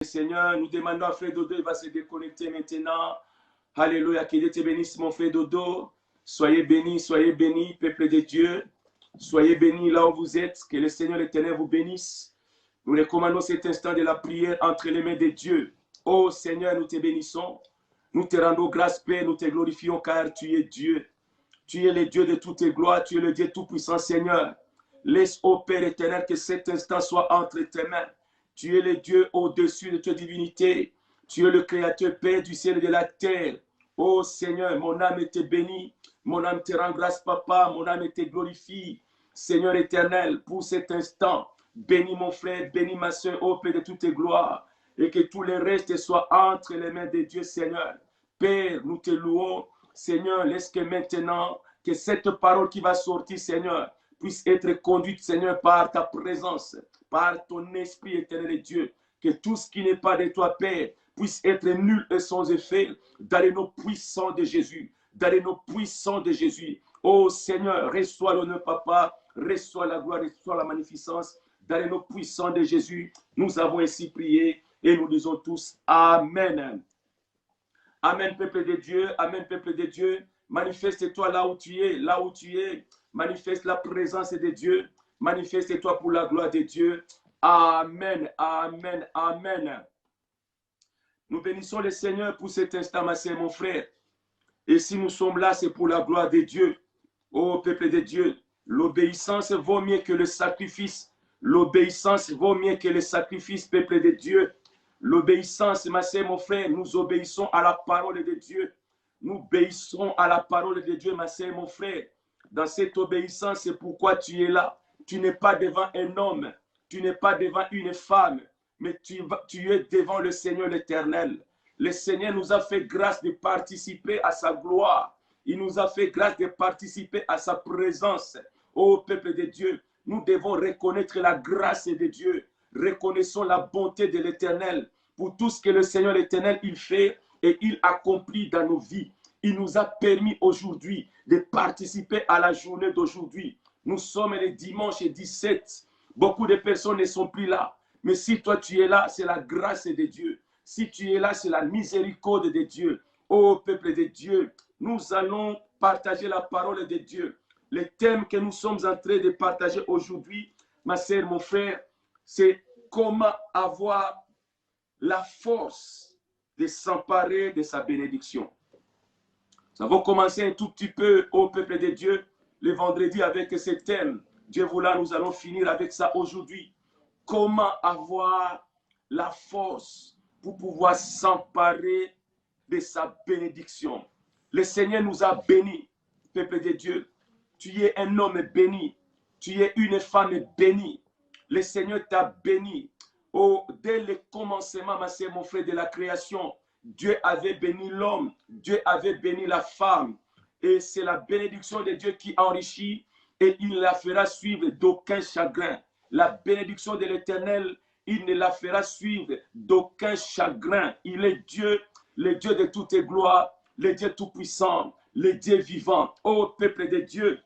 Seigneur, nous demandons à Frère Dodo, il va se déconnecter maintenant. Alléluia, que Dieu te bénisse, mon Frère Dodo. Soyez bénis, peuple de Dieu. Soyez bénis là où vous êtes. Que le Seigneur l'Éternel vous bénisse. Nous recommandons cet instant de la prière entre les mains de Dieu. Oh Seigneur, nous te bénissons. Nous te rendons grâce, Père, nous te glorifions car tu es Dieu. Tu es le Dieu de toutes tes gloires, tu es le Dieu tout-puissant, Seigneur. Laisse, ô Père éternel, que cet instant soit entre tes mains. Tu es le Dieu au-dessus de toute divinité. Tu es le Créateur, Père du ciel et de la terre. Ô Seigneur, mon âme te bénit. Mon âme te rend grâce, Papa. Mon âme te glorifie. Seigneur éternel, pour cet instant, bénis mon frère, bénis ma soeur, ô Père de toutes tes gloires. Et que tout le reste soit entre les mains de Dieu, Seigneur. Père, nous te louons. Seigneur, laisse que maintenant, que cette parole qui va sortir, Seigneur, puisse être conduite, Seigneur, par ta présence, par ton esprit éternel Dieu. Que tout ce qui n'est pas de toi, Père, puisse être nul et sans effet dans les noms puissants de Jésus. Dans les noms puissants de Jésus. Oh Seigneur, reçois l'honneur, Papa, reçois la gloire, reçois la magnificence. Dans les noms puissants de Jésus, nous avons ainsi prié et nous disons tous Amen. Amen, peuple de Dieu. Amen, peuple de Dieu. Manifeste-toi là où tu es, là où tu es. Manifeste la présence de Dieu. Manifeste-toi pour la gloire de Dieu. Amen, amen, amen. Nous bénissons le Seigneur pour cet instant, ma sœur, mon frère. Et si nous sommes là, c'est pour la gloire de Dieu. Ô peuple de Dieu, l'obéissance vaut mieux que le sacrifice. L'obéissance vaut mieux que le sacrifice, peuple de Dieu. L'obéissance, ma sœur, mon frère, nous obéissons à la parole de Dieu. Nous obéissons à la parole de Dieu, ma sœur, mon frère. Dans cette obéissance, c'est pourquoi tu es là. Tu n'es pas devant un homme, tu n'es pas devant une femme, mais tu es devant le Seigneur l'Éternel. Le Seigneur nous a fait grâce de participer à sa gloire. Il nous a fait grâce de participer à sa présence. Ô peuple de Dieu, nous devons reconnaître la grâce de Dieu. Reconnaissons la bonté de l'Éternel pour tout ce que le Seigneur l'Éternel il fait et il accomplit dans nos vies. Il nous a permis aujourd'hui de participer à la journée d'aujourd'hui. Nous sommes le dimanche 17. Beaucoup de personnes ne sont plus là. Mais si toi tu es là, c'est la grâce de Dieu. Si tu es là, c'est la miséricorde de Dieu. Ô peuple de Dieu, nous allons partager la parole de Dieu. Le thème que nous sommes en train de partager aujourd'hui, ma sœur, mon frère, c'est comment avoir la force de s'emparer de sa bénédiction. Nous avons commencé un tout petit peu au peuple de Dieu le vendredi avec ce thème. Dieu voulant, nous allons finir avec ça aujourd'hui. Comment avoir la force pour pouvoir s'emparer de sa bénédiction. Le Seigneur nous a bénis, peuple de Dieu. Tu es un homme béni. Tu es une femme bénie. Le Seigneur t'a béni. Oh, dès le commencement, ma sœur, mon frère, de la création, Dieu avait béni l'homme. Dieu avait béni la femme. Et c'est la bénédiction de Dieu qui enrichit et il la fera suivre d'aucun chagrin. La bénédiction de l'Éternel, il ne la fera suivre d'aucun chagrin. Il est Dieu, le Dieu de toutes les gloires, le Dieu tout-puissant, le Dieu vivant. Ô peuple de Dieu,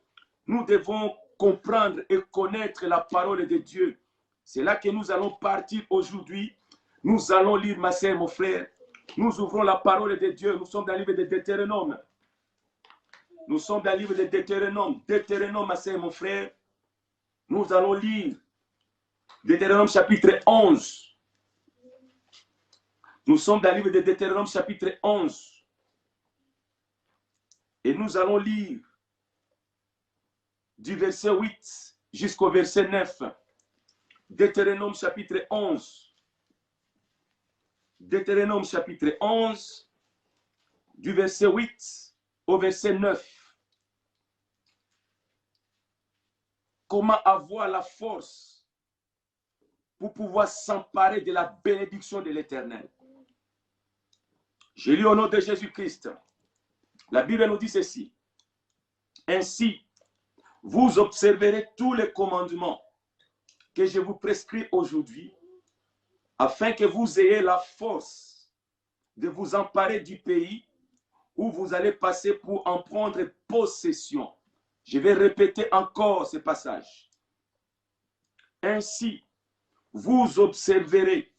nous devons comprendre et connaître la parole de Dieu. C'est là que nous allons partir aujourd'hui. Nous allons lire, ma sœur, mon frère. Nous ouvrons la parole de Dieu. Nous sommes dans le livre de Deutéronome. Nous sommes dans le livre de Deutéronome. Deutéronome, ma sœur, mon frère. Nous allons lire Deutéronome chapitre 11. Nous sommes dans le livre de Deutéronome chapitre 11. Et nous allons lire du verset 8 jusqu'au verset 9. Deutéronome chapitre 11. Deutéronome chapitre 11, du verset 8 au verset 9. Comment avoir la force pour pouvoir s'emparer de la bénédiction de l'Éternel. Je lis au nom de Jésus-Christ. La Bible nous dit ceci. Ainsi, vous observerez tous les commandements que je vous prescris aujourd'hui, afin que vous ayez la force de vous emparer du pays où vous allez passer pour en prendre possession. Je vais répéter encore ce passage. Ainsi, vous observerez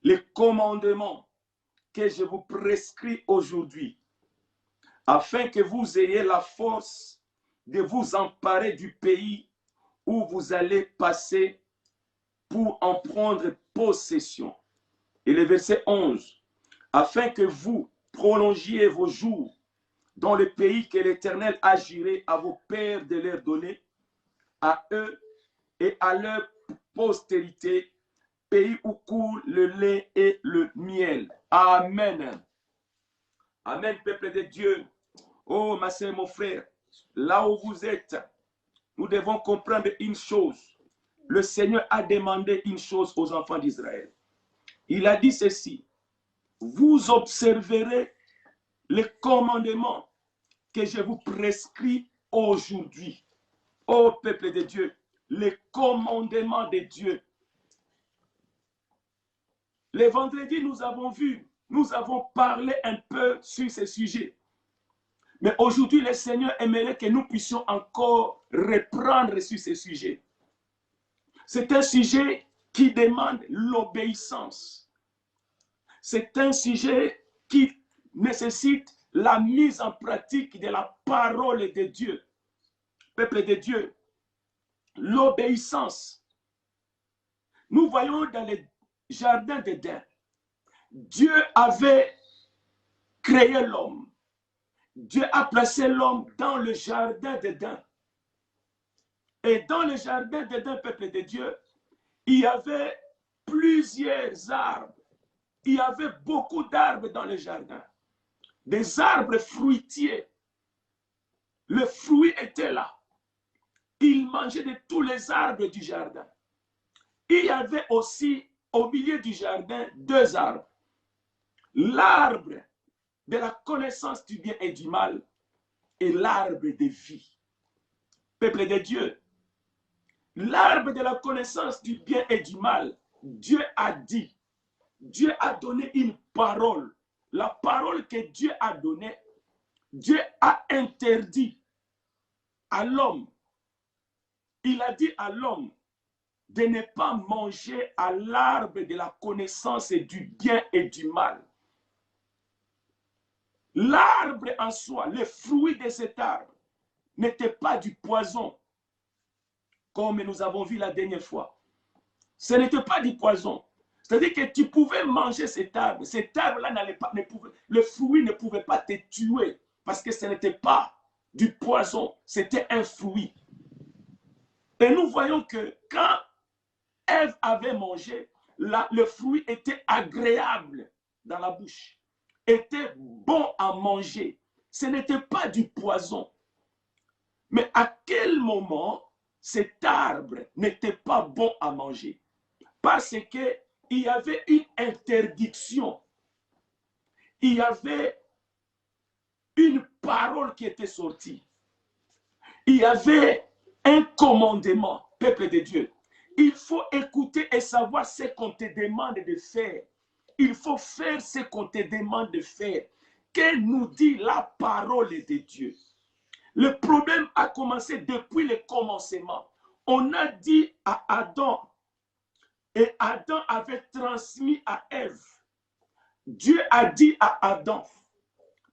les commandements que je vous prescris aujourd'hui, afin que vous ayez la force de vous emparer du pays où vous allez passer pour en prendre possession. Et le verset 11, afin que vous prolongiez vos jours dans le pays que l'Éternel a juré à vos pères de leur donner, à eux et à leur postérité, pays où coule le lait et le miel. Amen. Amen, peuple de Dieu. Oh, ma soeur, mon frère, là où vous êtes, nous devons comprendre une chose. Le Seigneur a demandé une chose aux enfants d'Israël. Il a dit ceci: vous observerez les commandements que je vous prescris aujourd'hui. Ô peuple de Dieu, les commandements de Dieu. Le vendredi, nous avons vu, nous avons parlé un peu sur ce sujet. Mais aujourd'hui, le Seigneur aimerait que nous puissions encore reprendre sur ce sujet. C'est un sujet qui demande l'obéissance. C'est un sujet qui nécessite la mise en pratique de la parole de Dieu. Peuple de Dieu, l'obéissance. Nous voyons dans le jardin d'Éden, Dieu avait créé l'homme. Dieu a placé l'homme dans le jardin d'Éden. Et dans le jardin d'Éden, peuple de Dieu, il y avait plusieurs arbres. Il y avait beaucoup d'arbres dans le jardin. Des arbres fruitiers. Le fruit était là. Il mangeait de tous les arbres du jardin. Il y avait aussi au milieu du jardin 2 arbres. L'arbre de la connaissance du bien et du mal et l'arbre de vie. Peuple de Dieu, l'arbre de la connaissance du bien et du mal, Dieu a dit, Dieu a donné une parole. La parole que Dieu a donnée, Dieu a interdit à l'homme. Il a dit à l'homme de ne pas manger à l'arbre de la connaissance du bien et du mal. L'arbre en soi, le fruit de cet arbre, n'était pas du poison, comme nous avons vu la dernière fois. Ce n'était pas du poison. C'est-à-dire que tu pouvais manger cet arbre. Cet arbre-là, le fruit ne pouvait pas te tuer parce que ce n'était pas du poison, c'était un fruit. Et nous voyons que quand Ève avait mangé, le fruit était agréable dans la bouche, était bon à manger. Ce n'était pas du poison. Mais à quel moment cet arbre n'était pas bon à manger? Parce qu'il y avait une interdiction. Il y avait une parole qui était sortie. Il y avait un commandement, peuple de Dieu. Il faut écouter et savoir ce qu'on te demande de faire. Il faut faire ce qu'on te demande de faire. Que nous dit la parole de Dieu? Le problème a commencé depuis le commencement. On a dit à Adam, et Adam avait transmis à Ève. Dieu a dit à Adam,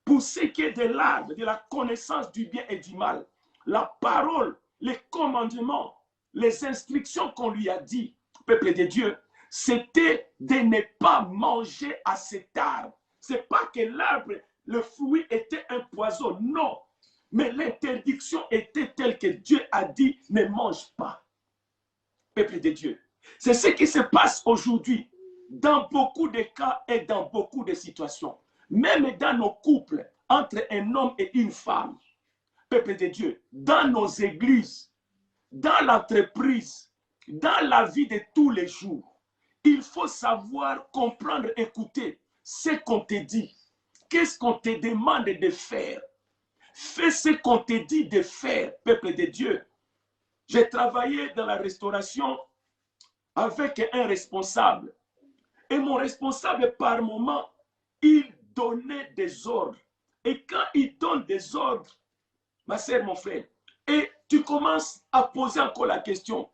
pour ce qui est de l'arbre, de la connaissance du bien et du mal, la parole, les commandements, les instructions qu'on lui a dit, peuple de Dieu, c'était de ne pas manger à cet arbre. Ce n'est pas que l'arbre, le fruit était un poison, non. Mais l'interdiction était telle que Dieu a dit, ne mange pas. Peuple de Dieu. C'est ce qui se passe aujourd'hui dans beaucoup de cas et dans beaucoup de situations. Même dans nos couples, entre un homme et une femme. Peuple de Dieu, dans nos églises, dans l'entreprise, dans la vie de tous les jours, il faut savoir, comprendre, écouter ce qu'on te dit. Qu'est-ce qu'on te demande de faire? Fais ce qu'on te dit de faire, peuple de Dieu. J'ai travaillé dans la restauration avec un responsable. Et mon responsable, par moment, il donnait des ordres. Et quand il donne des ordres, ma sœur, mon frère, et tu commences à poser encore la question,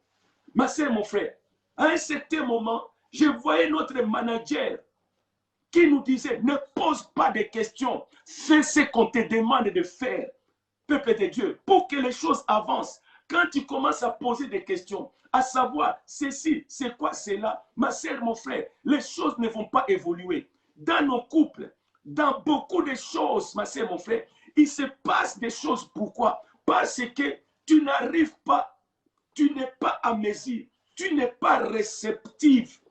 ma sœur, mon frère, à un certain moment, Je voyais notre manager qui nous disait, ne pose pas de questions, fais ce qu'on te demande de faire, peuple de Dieu, pour que les choses avancent. Quand tu commences à poser des questions, à savoir, ceci, c'est quoi cela, ma soeur, mon frère, les choses ne vont pas évoluer. Dans nos couples, dans beaucoup de choses, ma soeur, mon frère, il se passe des choses. Pourquoi? Parce que tu n'arrives pas, tu n'es pas à mesure, tu n'es pas réceptif.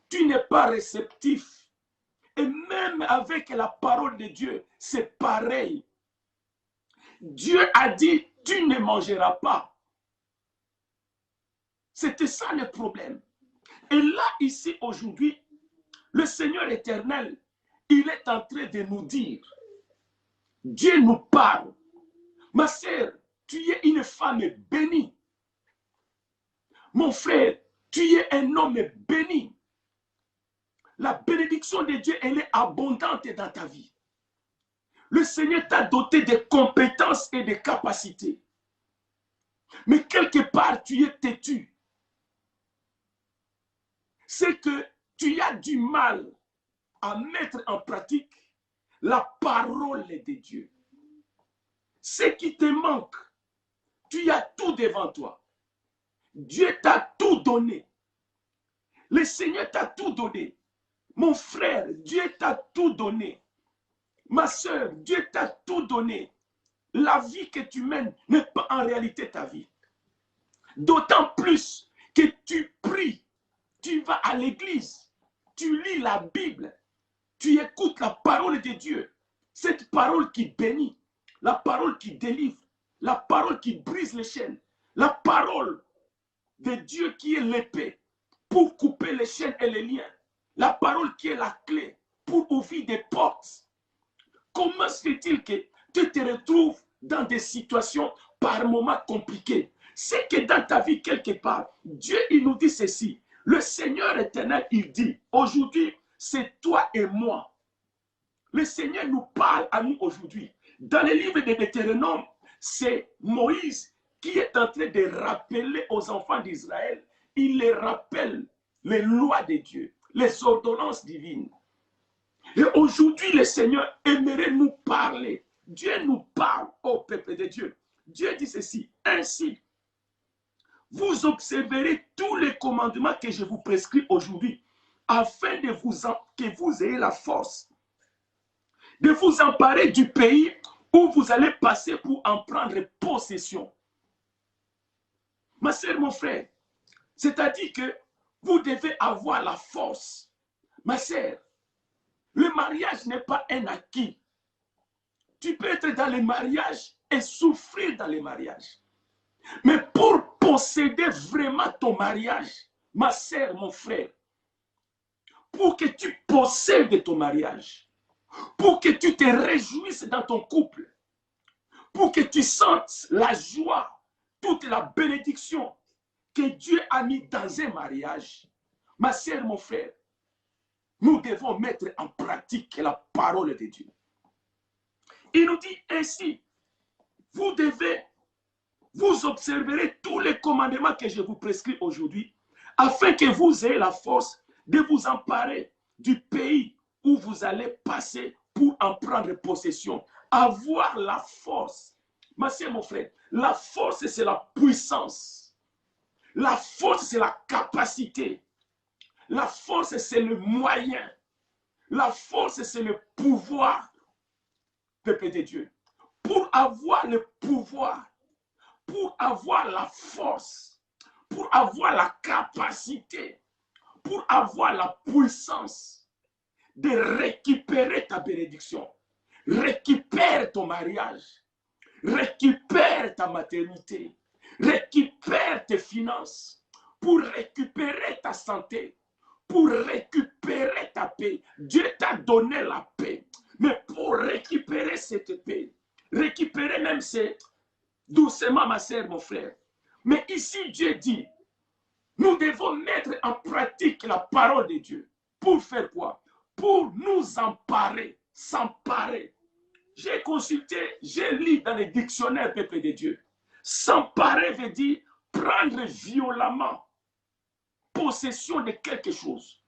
Tu n'es pas réceptif. Et même avec la parole de Dieu, c'est pareil. Dieu a dit, tu ne mangeras pas. C'était ça le problème. Et là, ici, aujourd'hui, le Seigneur éternel, il est en train de nous dire, Dieu nous parle. Ma sœur, tu es une femme bénie. Mon frère, tu es un homme béni. La bénédiction de Dieu, elle est abondante dans ta vie. Le Seigneur t'a doté de compétences et de capacités. Mais quelque part, tu es têtu. C'est que tu as du mal à mettre en pratique la parole de Dieu. Ce qui te manque, tu as tout devant toi. Dieu t'a tout donné. Le Seigneur t'a tout donné. Mon frère, Dieu t'a tout donné. Ma soeur, Dieu t'a tout donné. La vie que tu mènes n'est pas en réalité ta vie. D'autant plus que tu pries, tu vas à l'église, tu lis la Bible, tu écoutes la parole de Dieu. Cette parole qui bénit, la parole qui délivre, la parole qui brise les chaînes, la parole de Dieu qui est l'épée pour couper les chaînes et les liens, la parole qui est la clé pour ouvrir des portes. Comment se fait-il que tu te retrouves dans des situations par moments compliquées? C'est que dans ta vie, quelque part, Dieu, il nous dit ceci. Le Seigneur éternel, il dit, aujourd'hui, c'est toi et moi. Le Seigneur nous parle à nous aujourd'hui. Dans le livre de Deutéronome, c'est Moïse qui est en train de rappeler aux enfants d'Israël, il les rappelle les lois de Dieu, les ordonnances divines. Et aujourd'hui, le Seigneur aimerait nous parler. Dieu nous parle au peuple de Dieu. Dieu dit ceci, ainsi, vous observerez tous les commandements que je vous prescris aujourd'hui, afin que vous ayez la force de vous emparer du pays où vous allez passer pour en prendre possession. Ma soeur, mon frère, c'est-à-dire que vous devez avoir la force. Ma soeur, le mariage n'est pas un acquis. Tu peux être dans le mariage et souffrir dans le mariage. Mais pour posséder vraiment ton mariage, ma soeur, mon frère, pour que tu possèdes ton mariage, pour que tu te réjouisses dans ton couple, pour que tu sentes la joie, toute la bénédiction que Dieu a mis dans un mariage, ma soeur, mon frère, nous devons mettre en pratique la parole de Dieu. Il nous dit ainsi, vous observerez tous les commandements que je vous prescris aujourd'hui, afin que vous ayez la force de vous emparer du pays où vous allez passer pour en prendre possession. Avoir la force. Ma soeur, mon frère, la force, c'est la puissance. La force, c'est la capacité. La force, c'est le moyen. La force, c'est le pouvoir, peuple de Dieu. Pour avoir le pouvoir, pour avoir la force, pour avoir la capacité, pour avoir la puissance de récupérer ta bénédiction, récupère ton mariage, récupère ta maternité, récupère tes finances, pour récupérer ta santé, pour récupérer ta paix. Dieu t'a donné la paix, mais pour récupérer cette paix, récupérer même c'est doucement, ma soeur, mon frère. Mais ici, Dieu dit, nous devons mettre en pratique la parole de Dieu. Pour faire quoi? Pour nous emparer, s'emparer. J'ai consulté, j'ai lu dans les dictionnaires, peuple de Dieu. S'emparer veut dire prendre violemment, possession de quelque chose.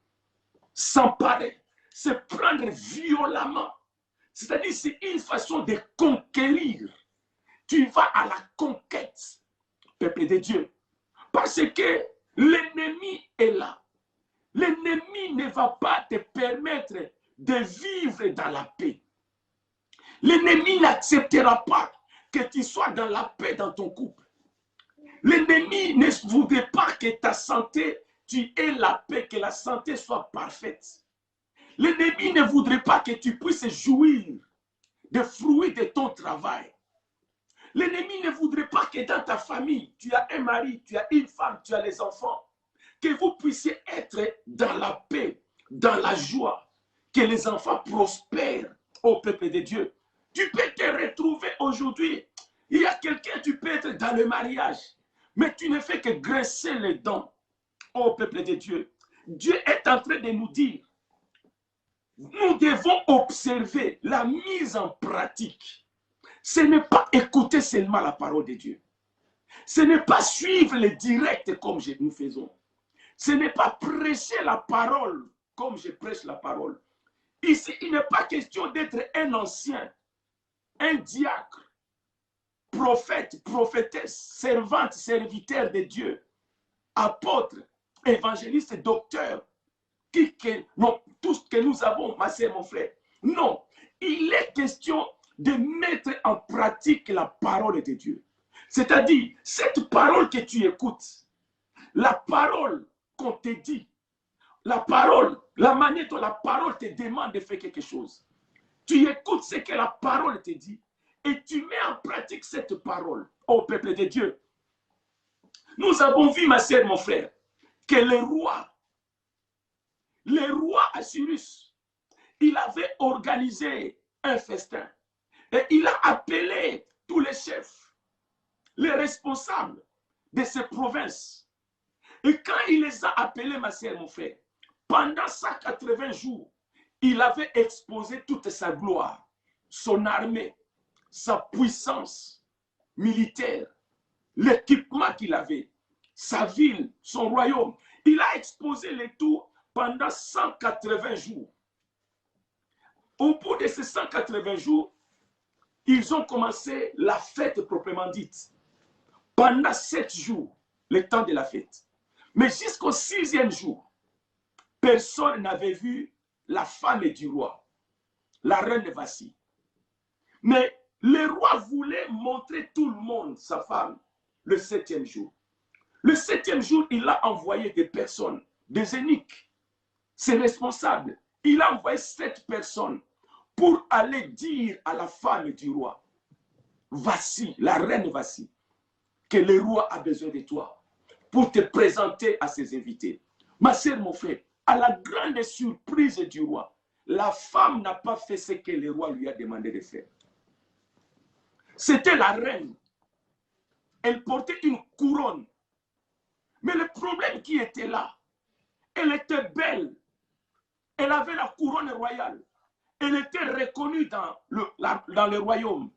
S'emparer, se prendre violemment. C'est-à-dire, c'est une façon de conquérir. Tu vas à la conquête, peuple de Dieu. Parce que l'ennemi est là. L'ennemi ne va pas te permettre de vivre dans la paix. L'ennemi n'acceptera pas que tu sois dans la paix dans ton couple. L'ennemi ne voudrait pas que ta santé, tu aies la paix, que la santé soit parfaite. L'ennemi ne voudrait pas que tu puisses jouir des fruits de ton travail. L'ennemi ne voudrait pas que dans ta famille, tu as un mari, tu as une femme, tu as les enfants, que vous puissiez être dans la paix, dans la joie, que les enfants prospèrent au peuple de Dieu. Tu peux te retrouver aujourd'hui. Il y a quelqu'un, tu peux être dans le mariage, mais tu ne fais que graisser les dents au peuple de Dieu. Dieu est en train de nous dire, nous devons observer la mise en pratique. Ce n'est pas écouter seulement la parole de Dieu. Ce n'est pas suivre les directs comme nous faisons. Ce n'est pas prêcher la parole comme je prêche la parole. Ici, il n'est pas question d'être un ancien, un diacre, prophète, prophétesse, servante, serviteur de Dieu, apôtre, évangéliste, docteur, tout ce que nous avons, ma sœur, mon frère. Non, il est question de mettre en pratique la parole de Dieu. C'est-à-dire, cette parole que tu écoutes, la parole qu'on te dit, la parole, la manière dont la parole te demande de faire quelque chose. Tu écoutes ce que la parole te dit et tu mets en pratique cette parole au peuple de Dieu. Nous avons vu, ma sœur, mon frère, que le roi Assyrus, il avait organisé un festin et il a appelé tous les chefs, les responsables de ces provinces. Et quand il les a appelés, ma sœur, mon frère, pendant 180 jours, il avait exposé toute sa gloire, son armée, sa puissance militaire, l'équipement qu'il avait, sa ville, son royaume. Il a exposé le tout pendant 180 jours. Au bout de ces 180 jours, ils ont commencé la fête proprement dite. Pendant 7 jours, le temps de la fête. Mais jusqu'au 6e jour, personne n'avait vu la femme du roi, la reine Vassi. Mais le roi voulait montrer tout le monde, sa femme, le 7e jour. Le 7e jour, il a envoyé des personnes, des eunuques, ses responsables. Il a envoyé 7 personnes pour aller dire à la femme du roi, Vassi, la reine Vassi, que le roi a besoin de toi pour te présenter à ses invités. Ma sœur, mon frère, à la grande surprise du roi, la femme n'a pas fait ce que le roi lui a demandé de faire. C'était la reine. Elle portait une couronne. Mais le problème qui était là, elle était belle. Elle avait la couronne royale. Elle était reconnue dans le royaume.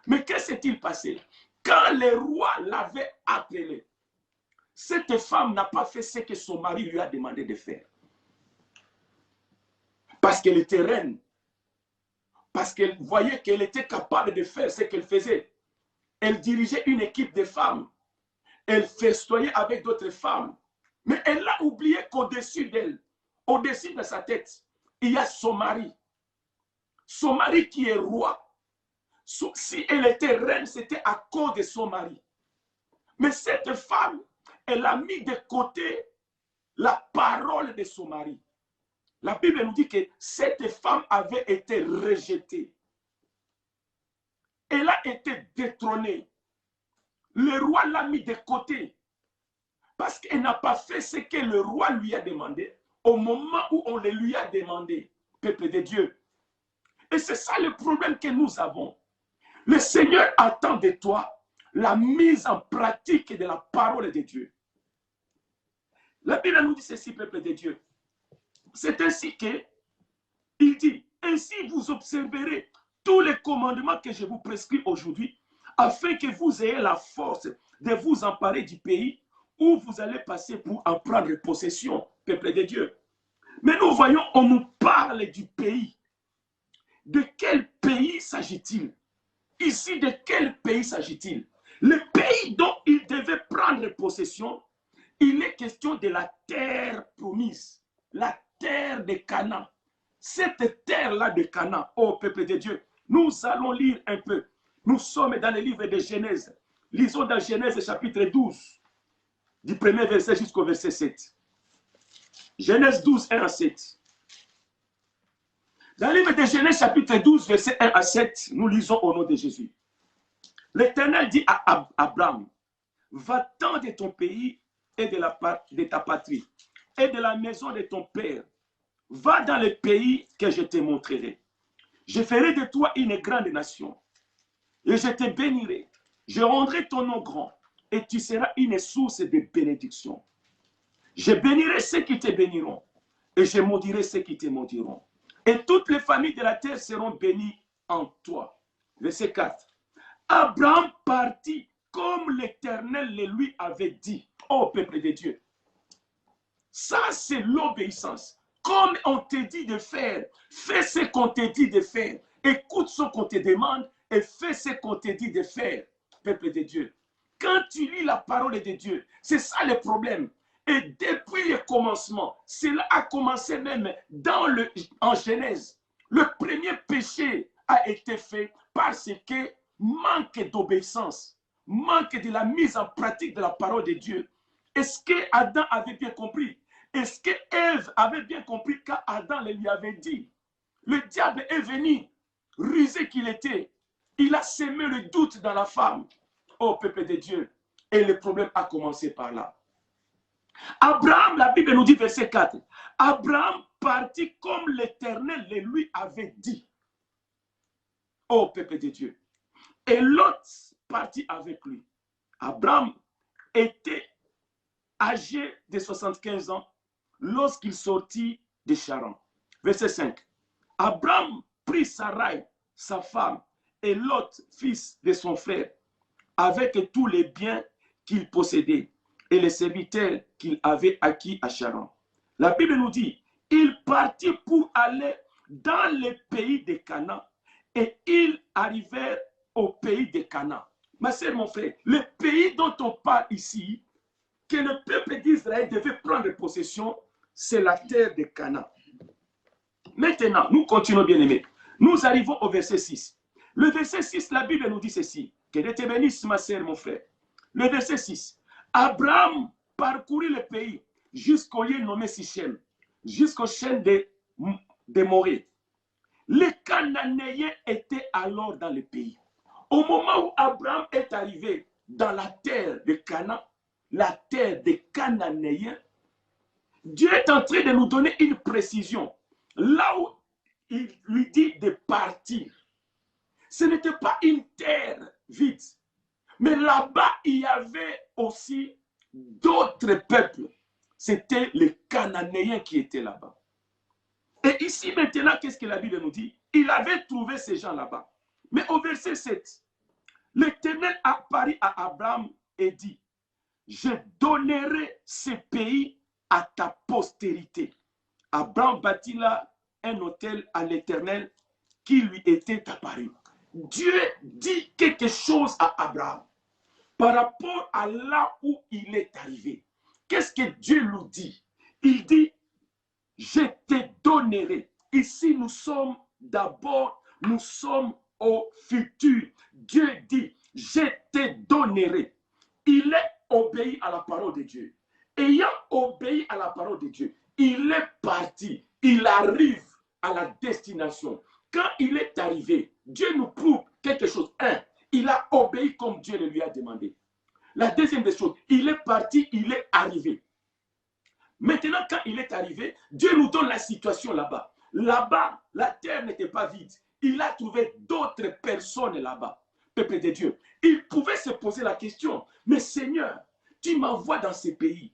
Mais qu'est-ce qui s'est-il passé? Quand le roi l'avait appelée, cette femme n'a pas fait ce que son mari lui a demandé de faire. Parce qu'elle était reine. Parce qu'elle voyait qu'elle était capable de faire ce qu'elle faisait. Elle dirigeait une équipe de femmes. Elle festoyait avec d'autres femmes. Mais elle a oublié qu'au-dessus d'elle, au-dessus de sa tête, il y a son mari. Son mari qui est roi. Si elle était reine, c'était à cause de son mari. Mais cette femme, elle a mis de côté la parole de son mari. La Bible nous dit que cette femme avait été rejetée. Elle a été détrônée. Le roi l'a mis de côté. Parce qu'elle n'a pas fait ce que le roi lui a demandé au moment où on le lui a demandé, peuple de Dieu. Et c'est ça le problème que nous avons. Le Seigneur attend de toi la mise en pratique de la parole de Dieu. La Bible nous dit ceci, peuple de Dieu. C'est ainsi que il dit, ainsi vous observerez tous les commandements que je vous prescris aujourd'hui, afin que vous ayez la force de vous emparer du pays où vous allez passer pour en prendre possession, peuple de Dieu. Mais nous voyons, on nous parle du pays. De quel pays s'agit-il? Ici, de quel pays s'agit-il? Le pays dont il devait prendre possession, il est question de la terre promise, la terre de Canaan. Cette terre-là de Canaan, ô peuple de Dieu, nous allons lire un peu. Nous sommes dans le livre de Genèse. Lisons dans Genèse chapitre 12, du premier verset jusqu'au verset 7. Genèse 12, 1 à 7. Dans le livre de Genèse chapitre 12, verset 1 à 7, nous lisons au nom de Jésus. L'Éternel dit à Abraham, va-t'en de ton pays et de ta patrie et de la maison de ton père. Va dans le pays que je te montrerai. Je ferai de toi une grande nation et je te bénirai. Je rendrai ton nom grand et tu seras une source de bénédiction. Je bénirai ceux qui te béniront et je maudirai ceux qui te maudiront. Et toutes les familles de la terre seront bénies en toi. Verset 4. Abraham partit comme l'Éternel le lui avait dit. Ô peuple de Dieu. Ça, c'est l'obéissance. Comme on te dit de faire, fais ce qu'on te dit de faire. Écoute ce qu'on te demande et fais ce qu'on te dit de faire, peuple de Dieu. Quand tu lis la parole de Dieu, c'est ça le problème. Et depuis le commencement, cela a commencé même en Genèse. Le premier péché a été fait parce que manque d'obéissance, manque de la mise en pratique de la parole de Dieu. Est-ce que Adam avait bien compris? Est-ce que Ève avait bien compris quand Adam le lui avait dit? Le diable est venu, rusé qu'il était. Il a semé le doute dans la femme. Oh, peuple de Dieu. Et le problème a commencé par là. Abraham, la Bible nous dit, verset 4, Abraham partit comme l'Éternel le lui avait dit. Oh, peuple de Dieu. Et Lot partit avec lui. Abraham était âgé de 75 ans lorsqu'il sortit de Charan. Verset 5. Abraham prit Sarai, sa femme, et Lot, fils de son frère, avec tous les biens qu'il possédait et les serviteurs qu'il avait acquis à Charan. La Bible nous dit, il partit pour aller dans le pays de Canaan et ils arrivèrent au pays de Canaan. Ma sœur, mon frère, le pays dont on parle ici, que le peuple d'Israël devait prendre possession, c'est la terre de Canaan. Maintenant, nous continuons, bien-aimés. Nous arrivons au verset 6. Le verset 6, la Bible nous dit ceci. Que Dieu te bénisse, ma sœur, mon frère. Le verset 6. Abraham parcourut le pays jusqu'au lieu nommé Sichem, jusqu'au chêne de Morée. Les Cananéens étaient alors dans le pays. Au moment où Abraham est arrivé dans la terre de Canaan, la terre des Cananéens, Dieu est en train de nous donner une précision. Là où il lui dit de partir, ce n'était pas une terre vide. Mais là-bas, il y avait aussi d'autres peuples. C'était les Cananéens qui étaient là-bas. Et ici, maintenant, qu'est-ce que la Bible nous dit? Il avait trouvé ces gens là-bas. Mais au verset 7, l'Éternel apparut à Abraham et dit, je donnerai ce pays à ta postérité. Abraham bâtit là un autel à l'Éternel qui lui était apparu. Dieu dit quelque chose à Abraham par rapport à là où il est arrivé. Qu'est-ce que Dieu lui dit? Il dit, je te donnerai. Ici, nous sommes d'abord, nous sommes au futur. Dieu dit, je te donnerai. Il est obéi à la parole de Dieu. Ayant obéi à la parole de Dieu, il est parti. Il arrive à la destination. Quand il est arrivé, Dieu nous prouve quelque chose. Un, il a obéi comme Dieu le lui a demandé. La deuxième des choses, il est parti, il est arrivé. Maintenant, quand il est arrivé, Dieu nous donne la situation là-bas. Là-bas, la terre n'était pas vide. Il a trouvé d'autres personnes là-bas. Peuple de Dieu. Il pouvait se poser la question, mais Seigneur, tu m'envoies dans ce pays.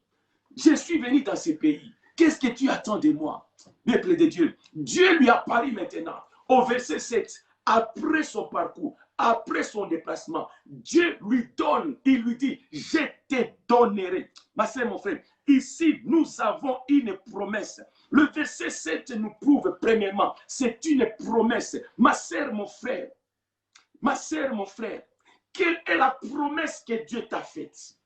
Je suis venu dans ce pays. Qu'est-ce que tu attends de moi? Peuple de Dieu. Dieu lui a parlé maintenant. Au verset 7, après son parcours, après son déplacement, Dieu lui donne, il lui dit, je te donnerai. Ma sœur, mon frère, ici, nous avons une promesse. Le verset 7 nous prouve, premièrement, c'est une promesse. Ma sœur, mon frère, quelle est la promesse que Dieu t'a faite?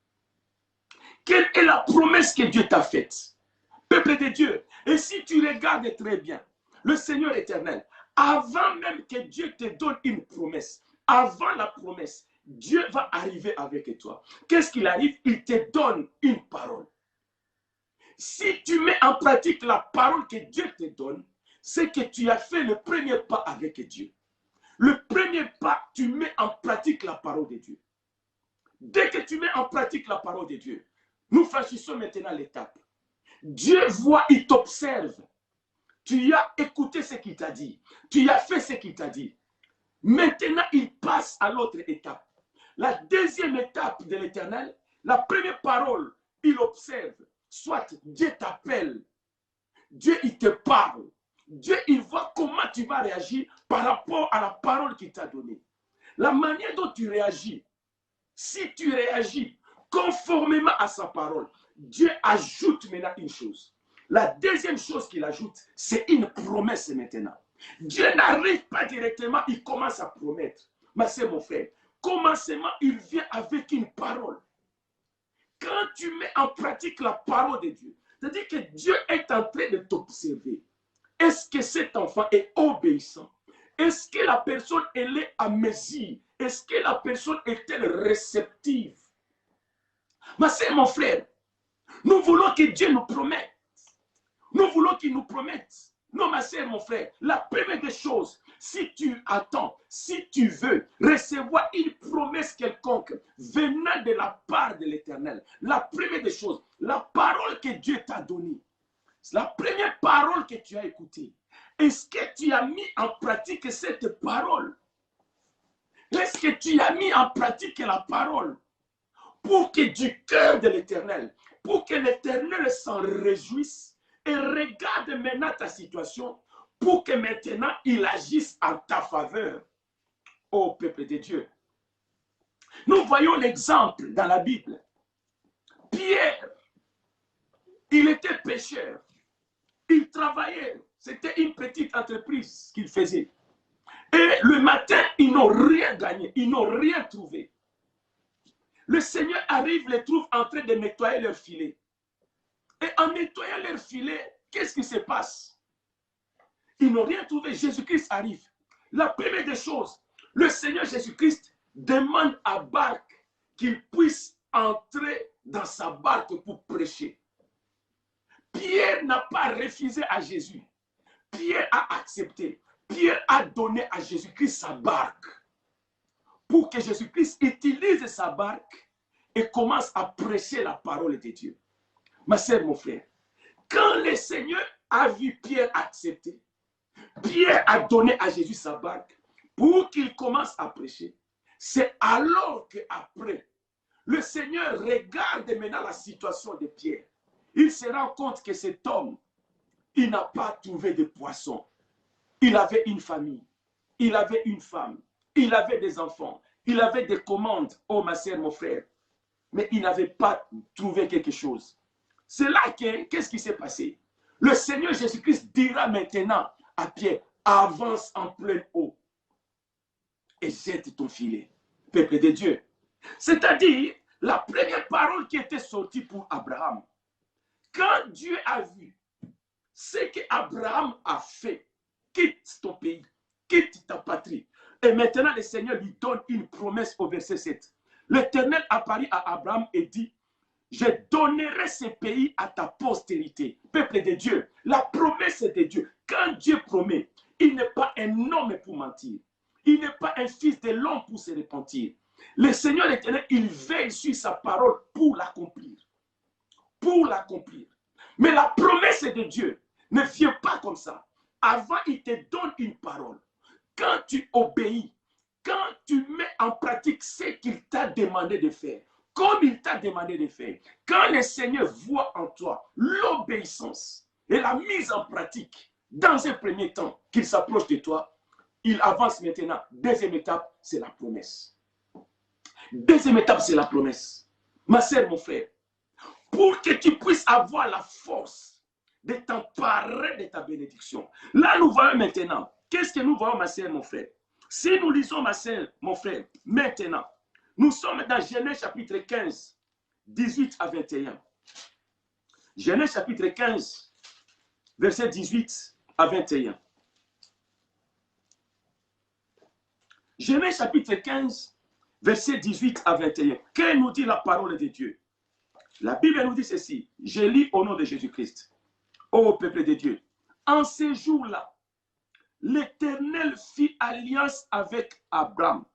Quelle est la promesse que Dieu t'a faite? Peuple de Dieu, et si tu regardes très bien, le Seigneur éternel, avant même que Dieu te donne une promesse, avant la promesse, Dieu va arriver avec toi. Qu'est-ce qu'il arrive? Il te donne une parole. Si tu mets en pratique la parole que Dieu te donne, c'est que tu as fait le premier pas avec Dieu. Le premier pas, tu mets en pratique la parole de Dieu. Dès que tu mets en pratique la parole de Dieu, nous franchissons maintenant l'étape. Dieu voit, il t'observe. Tu as écouté ce qu'il t'a dit. Tu as fait ce qu'il t'a dit. Maintenant, il passe à l'autre étape. La deuxième étape de l'Éternel, la première parole, il observe. Soit Dieu t'appelle, Dieu il te parle. Dieu il voit comment tu vas réagir par rapport à la parole qu'il t'a donnée. La manière dont tu réagis, si tu réagis conformément à sa parole, Dieu ajoute maintenant une chose. La deuxième chose qu'il ajoute, c'est une promesse maintenant. Dieu n'arrive pas directement, il commence à promettre. Mais c'est mon frère, commencement, il vient avec une parole. Quand tu mets en pratique la parole de Dieu, c'est-à-dire que Dieu est en train de t'observer. Est-ce que cet enfant est obéissant? Est-ce que la personne, elle est à mesure? Est-ce que la personne est-elle réceptive? Mais c'est mon frère, nous voulons que Dieu nous promette. Nous voulons qu'il nous promette. Non, ma sœur, mon frère, la première des choses, si tu attends, si tu veux recevoir une promesse quelconque venant de la part de l'Éternel, la première des choses, la parole que Dieu t'a donnée, la première parole que tu as écoutée, est-ce que tu as mis en pratique cette parole? Est-ce que tu as mis en pratique la parole pour que du cœur de l'Éternel, pour que l'Éternel s'en réjouisse et regarde maintenant ta situation pour que maintenant il agisse en ta faveur, ô peuple de Dieu. Nous voyons l'exemple dans la Bible. Pierre, il était pêcheur. Il travaillait. C'était une petite entreprise qu'il faisait. Et le matin, ils n'ont rien gagné. Ils n'ont rien trouvé. Le Seigneur arrive, les trouve en train de nettoyer leur filet. Et en nettoyant leur filet, qu'est-ce qui se passe? Ils n'ont rien trouvé. Jésus-Christ arrive. La première des choses, le Seigneur Jésus-Christ demande à Barque qu'il puisse entrer dans sa barque pour prêcher. Pierre n'a pas refusé à Jésus. Pierre a accepté. Pierre a donné à Jésus-Christ sa barque pour que Jésus-Christ utilise sa barque et commence à prêcher la parole de Dieu. Ma sœur, mon frère, quand le Seigneur a vu Pierre accepter, Pierre a donné à Jésus sa barque pour qu'il commence à prêcher. C'est alors qu'après, le Seigneur regarde maintenant la situation de Pierre. Il se rend compte que cet homme, il n'a pas trouvé de poisson. Il avait une famille, il avait une femme, il avait des enfants, il avait des commandes. Oh ma sœur, mon frère, mais il n'avait pas trouvé quelque chose. C'est là qu'est-ce qui s'est passé? Le Seigneur Jésus-Christ dira maintenant à Pierre, avance en pleine eau et jette ton filet, peuple de Dieu. C'est-à-dire, la première parole qui était sortie pour Abraham, quand Dieu a vu ce qu'Abraham a fait, quitte ton pays, quitte ta patrie. Et maintenant, le Seigneur lui donne une promesse au verset 7. L'Éternel apparut à Abraham et dit, je donnerai ce pays à ta postérité. Peuple de Dieu, la promesse de Dieu. Quand Dieu promet, il n'est pas un homme pour mentir. Il n'est pas un fils de l'homme pour se repentir. Le Seigneur éternel, il veille sur sa parole pour l'accomplir. Pour l'accomplir. Mais la promesse de Dieu ne vient pas comme ça. Avant, il te donne une parole. Quand tu obéis, quand tu mets en pratique ce qu'il t'a demandé de faire, comme il t'a demandé de faire, quand le Seigneur voit en toi l'obéissance et la mise en pratique, dans un premier temps qu'il s'approche de toi, il avance maintenant. Deuxième étape, c'est la promesse. Deuxième étape, c'est la promesse. Ma sœur, mon frère, pour que tu puisses avoir la force de t'emparer de ta bénédiction. Là, nous voyons maintenant. Qu'est-ce que nous voyons, ma sœur, mon frère? Si nous lisons, ma sœur, mon frère, maintenant, nous sommes dans Genèse chapitre 15, 18 à 21. Genèse chapitre 15, verset 18 à 21. Genèse chapitre 15, verset 18 à 21. Que nous dit la parole de Dieu? La Bible nous dit ceci. Je lis au nom de Jésus-Christ. Ô peuple de Dieu, en ces jours-là, l'Éternel fit alliance avec Abraham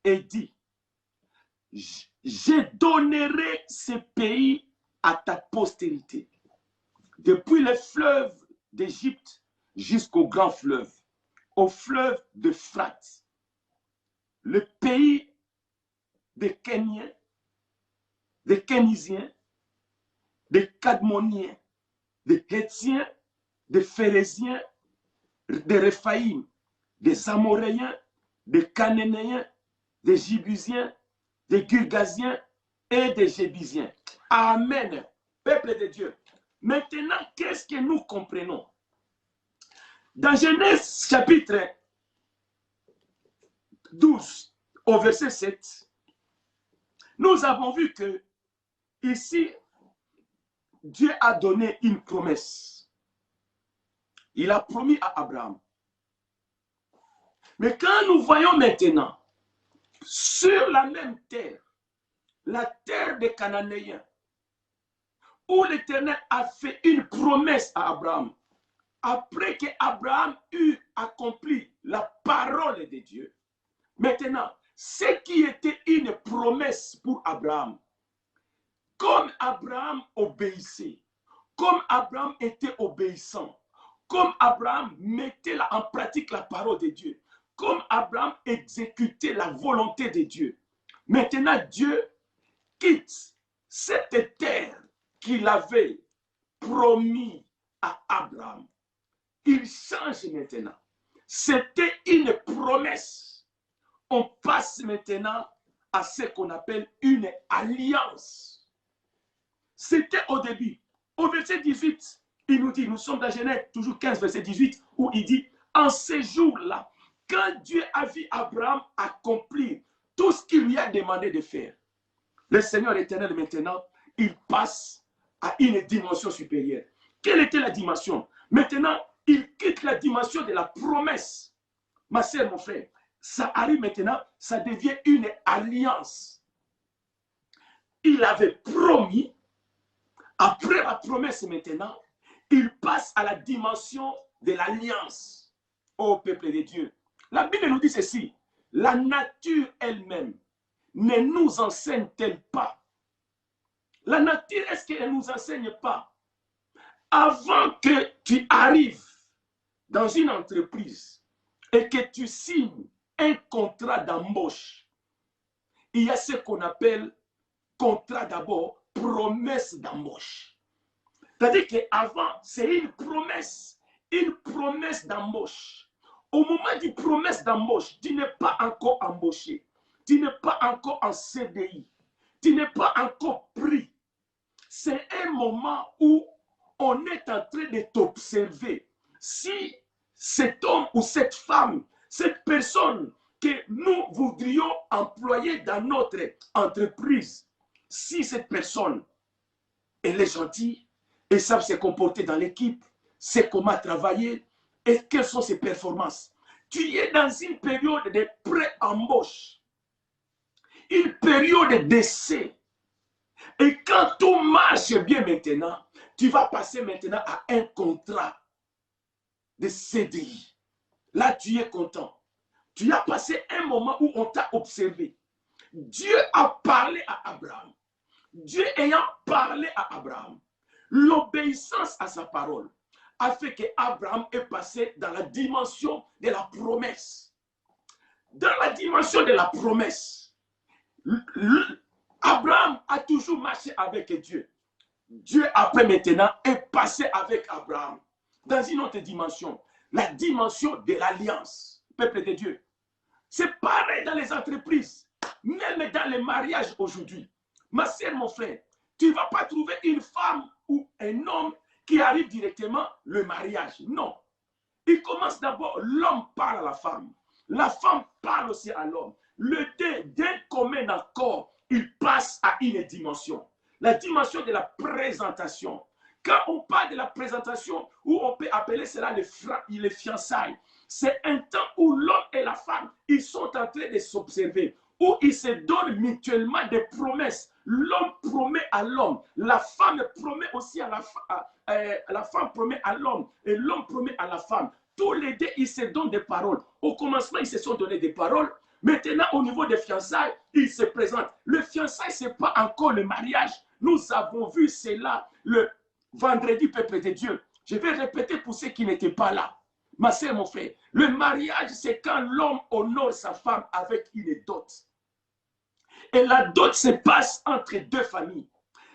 et dit, je donnerai ce pays à ta postérité, depuis le fleuve d'Égypte jusqu'au grand fleuve, au fleuve d'Euphrate, le pays des Kéniens, des Kénisiens, des Cadmoniens, des Hétiens, des Phérésiens, des Réphaïm, des Amoréens, des Cananéens, des Jébusiens, des Girgasiens et des Jébusiens. Amen. Peuple de Dieu. Maintenant, qu'est-ce que nous comprenons? Dans Genèse chapitre 12, au verset 7, nous avons vu que ici, Dieu a donné une promesse. Il a promis à Abraham. Mais quand nous voyons maintenant, sur la même terre, la terre des Cananéens, où l'Éternel a fait une promesse à Abraham, après qu'Abraham eut accompli la parole de Dieu, maintenant, ce qui était une promesse pour Abraham, comme Abraham obéissait, comme Abraham était obéissant, comme Abraham mettait en pratique la parole de Dieu, comme Abraham exécutait la volonté de Dieu. Maintenant, Dieu quitte cette terre qu'il avait promis à Abraham. Il change maintenant. C'était une promesse. On passe maintenant à ce qu'on appelle une alliance. C'était au début. Au verset 18, il nous dit, nous sommes dans Genèse, toujours 15, verset 18, où il dit, en ces jours-là, quand Dieu a vu Abraham accomplir tout ce qu'il lui a demandé de faire, le Seigneur éternel maintenant, il passe à une dimension supérieure. Quelle était la dimension? Maintenant, il quitte la dimension de la promesse. Ma sœur, mon frère, ça arrive maintenant, ça devient une alliance. Il avait promis, après la promesse maintenant, il passe à la dimension de l'alliance. Ô peuple de Dieu. La Bible nous dit ceci, la nature elle-même ne nous enseigne-t-elle pas? La nature, est-ce qu'elle ne nous enseigne pas? Avant que tu arrives dans une entreprise et que tu signes un contrat d'embauche, il y a ce qu'on appelle contrat d'abord, promesse d'embauche. C'est-à-dire qu'avant, c'est une promesse d'embauche. Au moment d'une promesse d'embauche, tu n'es pas encore embauché, tu n'es pas encore en CDI, tu n'es pas encore pris. C'est un moment où on est en train de t'observer. Si cet homme ou cette femme, cette personne que nous voudrions employer dans notre entreprise, si cette personne, elle est gentille, elle sait se comporter dans l'équipe, sait comment travailler et quelles sont ses performances. Tu es dans une période de pré-embauche, une période d'essai. Et quand tout marche bien maintenant, tu vas passer maintenant à un contrat de CDI. Là, tu es content. Tu as passé un moment où on t'a observé. Dieu a parlé à Abraham. Dieu ayant parlé à Abraham, l'obéissance à sa parole a fait qu'Abraham est passé dans la dimension de la promesse. Dans la dimension de la promesse, Abraham a toujours marché avec Dieu. Dieu, après maintenant, est passé avec Abraham dans une autre dimension. la dimension de l'alliance, peuple de Dieu. C'est pareil dans les entreprises, même dans les mariages aujourd'hui. Ma sœur, mon frère, tu ne vas pas trouver une femme ou un homme qui arrive directement le mariage. Non. Il commence d'abord, l'homme parle à la femme parle aussi à l'homme. Le deux, d'un commun accord, il passe à une dimension. La dimension de la présentation. Quand on parle de la présentation, où on peut appeler cela les fiançailles, c'est un temps où l'homme et la femme, ils sont en train de s'observer, où ils se donnent mutuellement des promesses. L'homme promet à l'homme, la femme promet aussi à la femme promet à l'homme, et l'homme promet à la femme. Tous les deux, ils se donnent des paroles. Au commencement, ils se sont donné des paroles. Maintenant, au niveau des fiançailles, ils se présentent. Le fiançailles, ce n'est pas encore le mariage. Nous avons vu cela le vendredi, peuple de Dieu. Je vais répéter pour ceux qui n'étaient pas là. Ma sœur, mon frère, le mariage, c'est quand l'homme honore sa femme avec une dot. Et la dot se passe entre deux familles.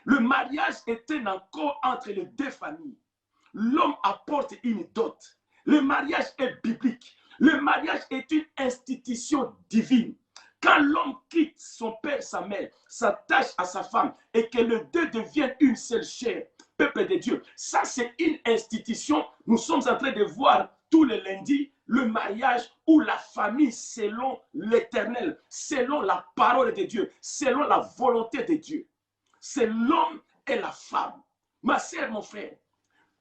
Le mariage est un accord entre les deux familles. L'homme apporte une dot. Le mariage est biblique. Le mariage est une institution divine. Quand l'homme quitte son père, sa mère, s'attache à sa femme et que les deux deviennent une seule chair, peuple de Dieu, ça c'est une institution. Nous sommes en train de voir tous les lundis le mariage ou la famille selon l'Éternel, selon la parole de Dieu, selon la volonté de Dieu. C'est l'homme et la femme. Ma sœur, mon frère,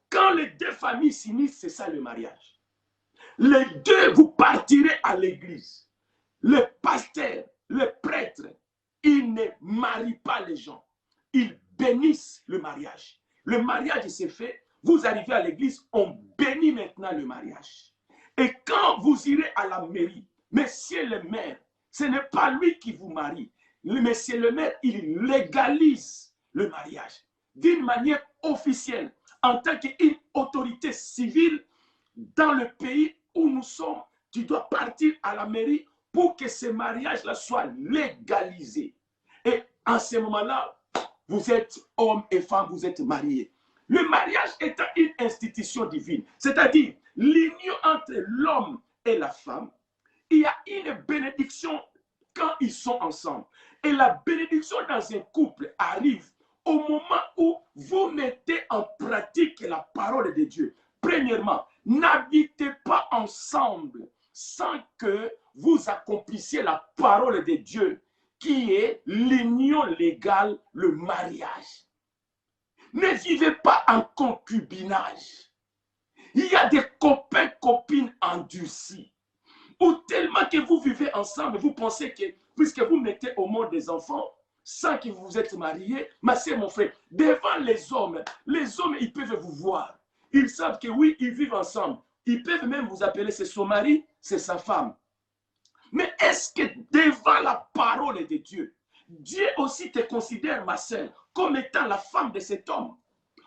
quand les deux familles s'unissent, c'est ça le mariage. Les deux, vous partirez à l'église. Le pasteur, le prêtre, ils ne marient pas les gens. Ils bénissent le mariage. Le mariage s'est fait. Vous arrivez à l'église, on bénit maintenant le mariage. Et quand vous irez à la mairie, monsieur le maire, ce n'est pas lui qui vous marie. Monsieur le maire, il légalise le mariage d'une manière officielle en tant qu'une autorité civile dans le pays où nous sommes. Tu dois partir à la mairie pour que ce mariage-là soit légalisé. Et en ce moment-là, vous êtes homme et femme, vous êtes mariés. Le mariage est une institution divine, c'est-à-dire l'union entre l'homme et la femme. Il y a une bénédiction quand ils sont ensemble. Et la bénédiction dans un couple arrive au moment où vous mettez en pratique la parole de Dieu. Premièrement, n'habitez pas ensemble sans que vous accomplissiez la parole de Dieu, qui est l'union légale, le mariage. Ne vivez pas en concubinage. Il y a des copains, copines endurcis, ou tellement que vous vivez ensemble, vous pensez que, puisque vous mettez au monde des enfants, sans que vous vous êtes mariés, ma sœur, mon frère, devant les hommes, ils peuvent vous voir. Ils savent que oui, ils vivent ensemble. Ils peuvent même vous appeler, c'est son mari, c'est sa femme. Mais est-ce que devant la parole de Dieu, Dieu aussi te considère, ma sœur, comme étant la femme de cet homme?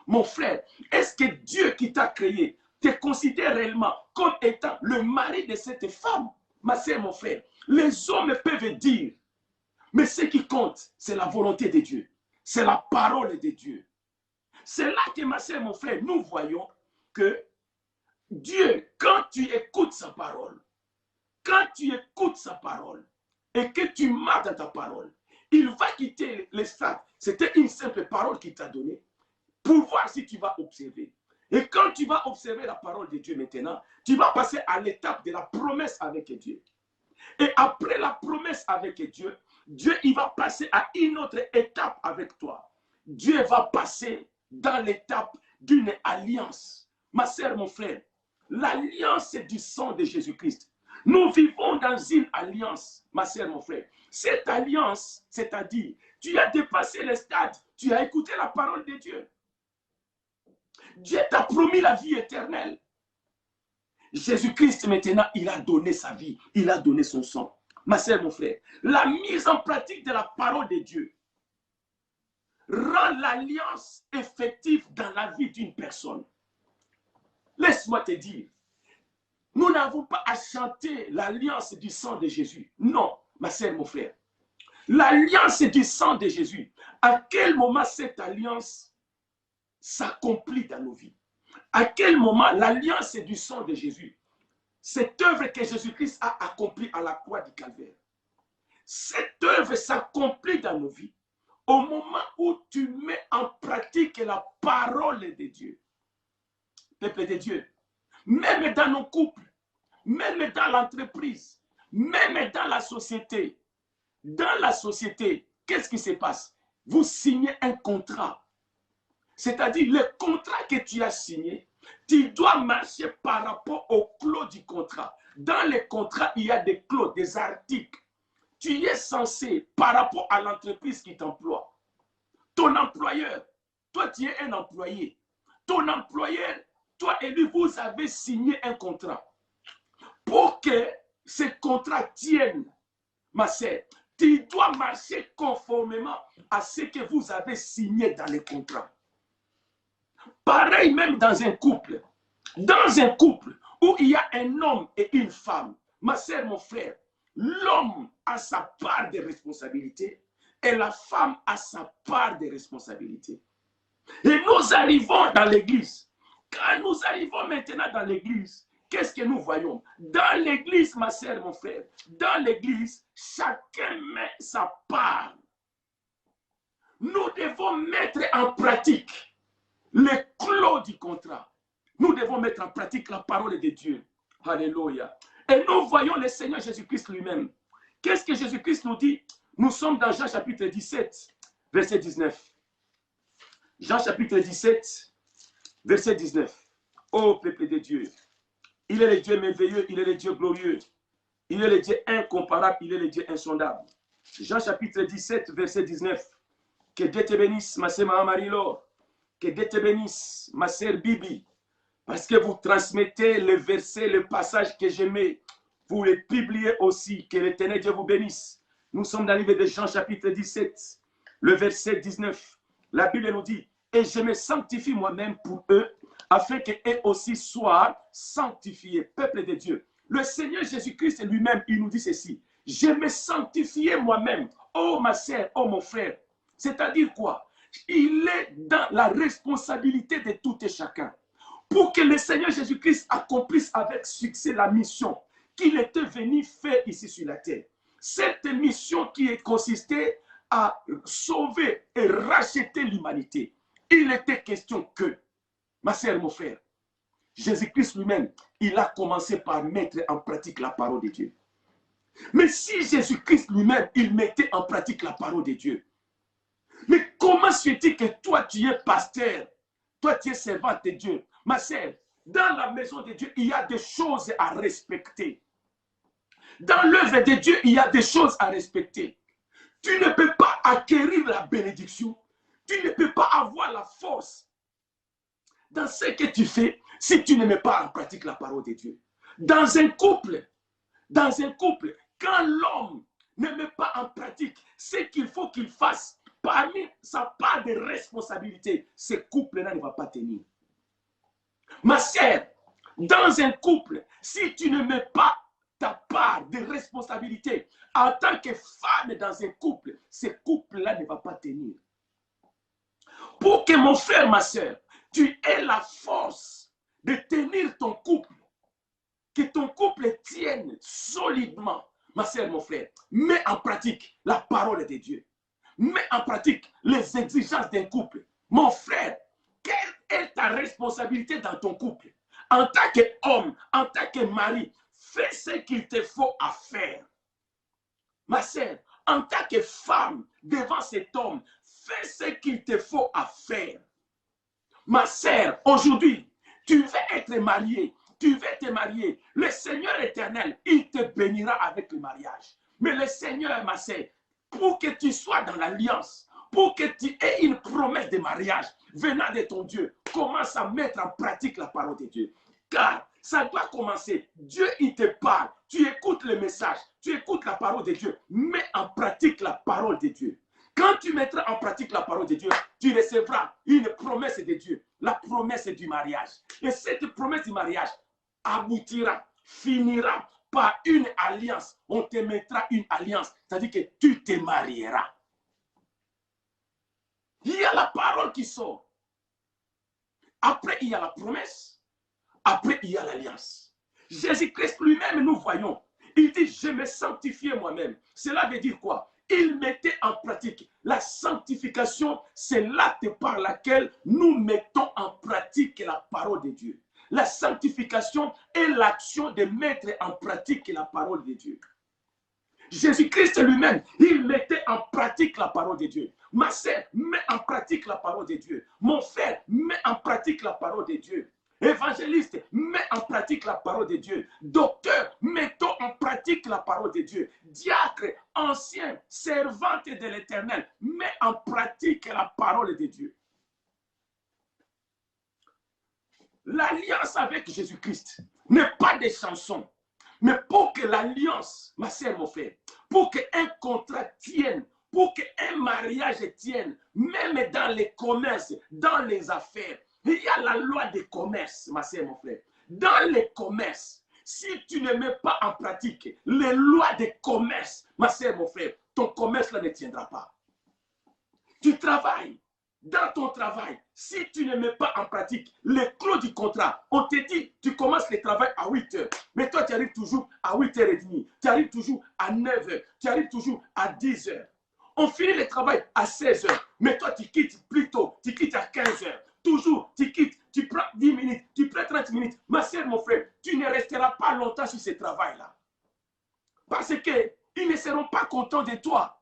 Mon frère, est-ce que Dieu qui t'a créé te considère réellement comme étant le mari de cette femme? Ma sœur, mon frère, les hommes peuvent dire, mais ce qui compte, c'est la volonté de Dieu. C'est la parole de Dieu. C'est là que, ma sœur, mon frère, nous voyons que Dieu, quand tu écoutes sa parole, et que tu marches dans ta parole, il va quitter les stades. C'était une simple parole qu'il t'a donnée pour voir si tu vas observer. Et quand tu vas observer la parole de Dieu maintenant, tu vas passer à l'étape de la promesse avec Dieu. Et après la promesse avec Dieu, Dieu il va passer à une autre étape avec toi. Dieu va passer dans l'étape d'une alliance. Ma sœur, mon frère, l'alliance c'est du sang de Jésus-Christ. Nous vivons dans une alliance, ma sœur, mon frère. Cette alliance, c'est-à-dire, tu as dépassé le stade, tu as écouté la parole de Dieu. Dieu t'a promis la vie éternelle. Jésus-Christ, maintenant, il a donné sa vie, il a donné son sang. Ma sœur, mon frère, la mise en pratique de la parole de Dieu rend l'alliance effective dans la vie d'une personne. Laisse-moi te dire, nous n'avons pas à chanter l'alliance du sang de Jésus. Non, ma sœur, mon frère. L'alliance du sang de Jésus. À quel moment cette alliance s'accomplit dans nos vies? À quel moment l'alliance du sang de Jésus cette œuvre que Jésus-Christ a accomplie à la croix du Calvaire, cette œuvre s'accomplit dans nos vies au moment où tu mets en pratique la parole de Dieu. Peuple de Dieu, même dans nos couples, même dans l'entreprise, même dans la société, qu'est-ce qui se passe? Vous signez un contrat. C'est-à-dire, le contrat que tu as signé, tu dois marcher par rapport au clause du contrat. Dans le contrat, il y a des clauses, des articles. Tu es censé, par rapport à l'entreprise qui t'emploie, ton employeur, toi tu es un employé, ton employeur, toi et lui, vous avez signé un contrat. Pour que ce contrat tienne, ma sœur, tu dois marcher conformément à ce que vous avez signé dans le contrat. Pareil même dans un couple. Dans un couple où il y a un homme et une femme, ma sœur, mon frère, l'homme a sa part de responsabilité et la femme a sa part de responsabilité. Et nous arrivons dans l'église. Quand nous arrivons maintenant dans l'église, qu'est-ce que nous voyons? Dans l'église, ma sœur, mon frère, dans l'église, chacun met sa part. Nous devons mettre en pratique les clauses du contrat. Nous devons mettre en pratique la parole de Dieu. Alléluia. Et nous voyons le Seigneur Jésus-Christ lui-même. Qu'est-ce que Jésus-Christ nous dit? Nous sommes dans Jean chapitre 17, verset 19. Jean chapitre 17, verset 19. Ô peuple de Dieu, il est le Dieu merveilleux, il est le Dieu glorieux, il est le Dieu incomparable, il est le Dieu insondable. Jean chapitre 17, verset 19. Que Dieu te bénisse, ma sœur Marie-Laure. Que Dieu te bénisse, ma sœur Bibi. Parce que vous transmettez le verset, le passage que j'aimais. Vous le publiez aussi. Que l'Éternel Dieu vous bénisse. Nous sommes dans le livre de Jean chapitre 17, le verset 19. La Bible nous dit, et je me sanctifie moi-même pour eux, afin qu'eux aussi soient sanctifiés. Peuple de Dieu. Le Seigneur Jésus-Christ lui-même, il nous dit ceci. Je me sanctifie moi-même. Oh ma sœur, oh mon frère. C'est-à-dire quoi? Il est dans la responsabilité de tout et chacun. Pour que le Seigneur Jésus-Christ accomplisse avec succès la mission qu'il était venu faire ici sur la terre. Cette mission qui est consistée à sauver et racheter l'humanité. Il était question que, ma sœur, mon frère, Jésus-Christ lui-même, il a commencé par mettre en pratique la parole de Dieu. Mais si Jésus-Christ lui-même, il mettait en pratique la parole de Dieu, mais comment se fait-il que toi, tu es pasteur, toi, tu es servante de Dieu? Ma sœur, dans la maison de Dieu, il y a des choses à respecter. Dans l'œuvre de Dieu, il y a des choses à respecter. Tu ne peux pas acquérir la bénédiction. Tu ne peux pas avoir la force dans ce que tu fais si tu ne mets pas en pratique la parole de Dieu. Dans un couple, quand l'homme ne met pas en pratique ce qu'il faut qu'il fasse, parmi sa part de responsabilité, ce couple-là ne va pas tenir. Ma sœur, dans un couple, si tu ne mets pas ta part de responsabilité en tant que femme dans un couple, ce couple-là ne va pas tenir. Pour que mon frère, ma sœur, tu aies la force de tenir ton couple, que ton couple tienne solidement, ma sœur, mon frère, mets en pratique la parole de Dieu. Mets en pratique les exigences d'un couple. Mon frère, quelle est ta responsabilité dans ton couple? En tant qu'homme, en tant que mari, fais ce qu'il te faut à faire. Ma sœur, en tant que femme, devant cet homme, fais ce qu'il te faut à faire. Ma sœur, aujourd'hui, tu veux être mariée, tu veux te marier. Le Seigneur éternel, il te bénira avec le mariage. Mais le Seigneur, ma sœur, pour que tu sois dans l'alliance, pour que tu aies une promesse de mariage venant de ton Dieu, commence à mettre en pratique la parole de Dieu. Car ça doit commencer. Dieu, il te parle. Tu écoutes le message, tu écoutes la parole de Dieu. Mets en pratique la parole de Dieu. Quand tu mettras en pratique la parole de Dieu, tu recevras une promesse de Dieu, la promesse du mariage. Et cette promesse du mariage aboutira, finira par une alliance. On te mettra une alliance, c'est-à-dire que tu te marieras. Il y a la parole qui sort. Après, il y a la promesse. Après, il y a l'alliance. Jésus-Christ lui-même, nous voyons. Il dit, je me sanctifie moi-même. Cela veut dire quoi? Il mettait en pratique. La sanctification, c'est l'acte par lequel nous mettons en pratique la parole de Dieu. La sanctification est l'action de mettre en pratique la parole de Dieu. Jésus-Christ lui-même, il mettait en pratique la parole de Dieu. Ma sœur, met en pratique la parole de Dieu. Mon frère, met en pratique la parole de Dieu. Évangéliste, mets en pratique la parole de Dieu. Docteur, mettons en pratique la parole de Dieu. Diacre, ancien, servante de l'Éternel, mets en pratique la parole de Dieu. L'alliance avec Jésus-Christ n'est pas des chansons, mais pour que l'alliance, ma sœur, mon frère, pour qu'un contrat tienne, pour qu'un mariage tienne, même dans les commerces, dans les affaires, il y a la loi des commerces, ma sœur, mon frère. Dans les commerces, si tu ne mets pas en pratique les lois des commerces, ma sœur, mon frère, ton commerce là ne tiendra pas. Tu travailles. Dans ton travail, si tu ne mets pas en pratique les clauses du contrat, on te dit, tu commences le travail à 8 heures, mais toi, tu arrives toujours à 8h30, tu arrives toujours à 9 heures, tu arrives toujours à 10 heures. On finit le travail à 16 heures, mais toi, tu quittes plus tôt, tu quittes à 15 heures. Toujours, tu quittes, tu prends 10 minutes, tu prends 30 minutes. Ma soeur, mon frère, tu ne resteras pas longtemps sur ce travail-là. Parce qu'ils ne seront pas contents de toi.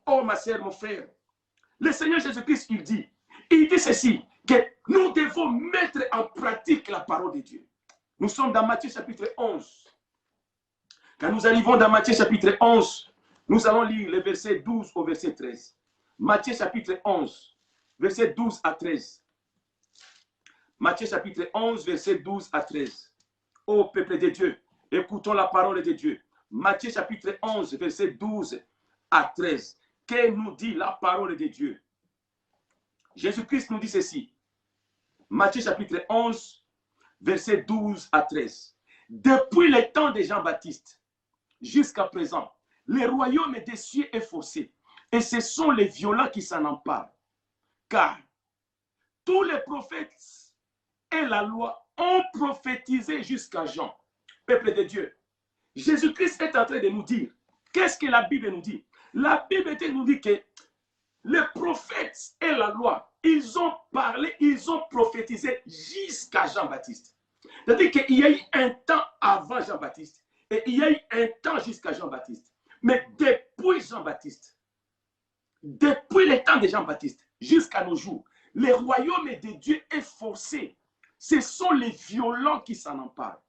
Oh, ma soeur, mon frère, le Seigneur Jésus-Christ, il dit ceci, que nous devons mettre en pratique la parole de Dieu. Nous sommes dans Matthieu chapitre 11. Quand nous arrivons dans Matthieu chapitre 11, nous allons lire les versets 12 au verset 13. Matthieu chapitre 11, verset 12 à 13. Matthieu chapitre 11, verset 12 à 13. Ô peuple de Dieu, écoutons la parole de Dieu. Matthieu chapitre 11, verset 12 à 13. Que nous dit la parole de Dieu? Jésus-Christ nous dit ceci. Matthieu chapitre 11, verset 12 à 13. Depuis le temps de Jean-Baptiste jusqu'à présent, le royaume des cieux est faussé. Et ce sont les violents qui s'en emparent. Car tous les prophètes et la loi ont prophétisé jusqu'à Jean. Peuple de Dieu, Jésus-Christ est en train de nous dire, qu'est-ce que la Bible nous dit? La Bible nous dit que les prophètes et la loi, ils ont parlé, ils ont prophétisé jusqu'à Jean-Baptiste. C'est-à-dire qu'il y a eu un temps avant Jean-Baptiste et il y a eu un temps jusqu'à Jean-Baptiste. Mais depuis Jean-Baptiste, depuis le temps de Jean-Baptiste jusqu'à nos jours, le royaume de Dieu est forcé. Ce sont les violents qui s'en emparent.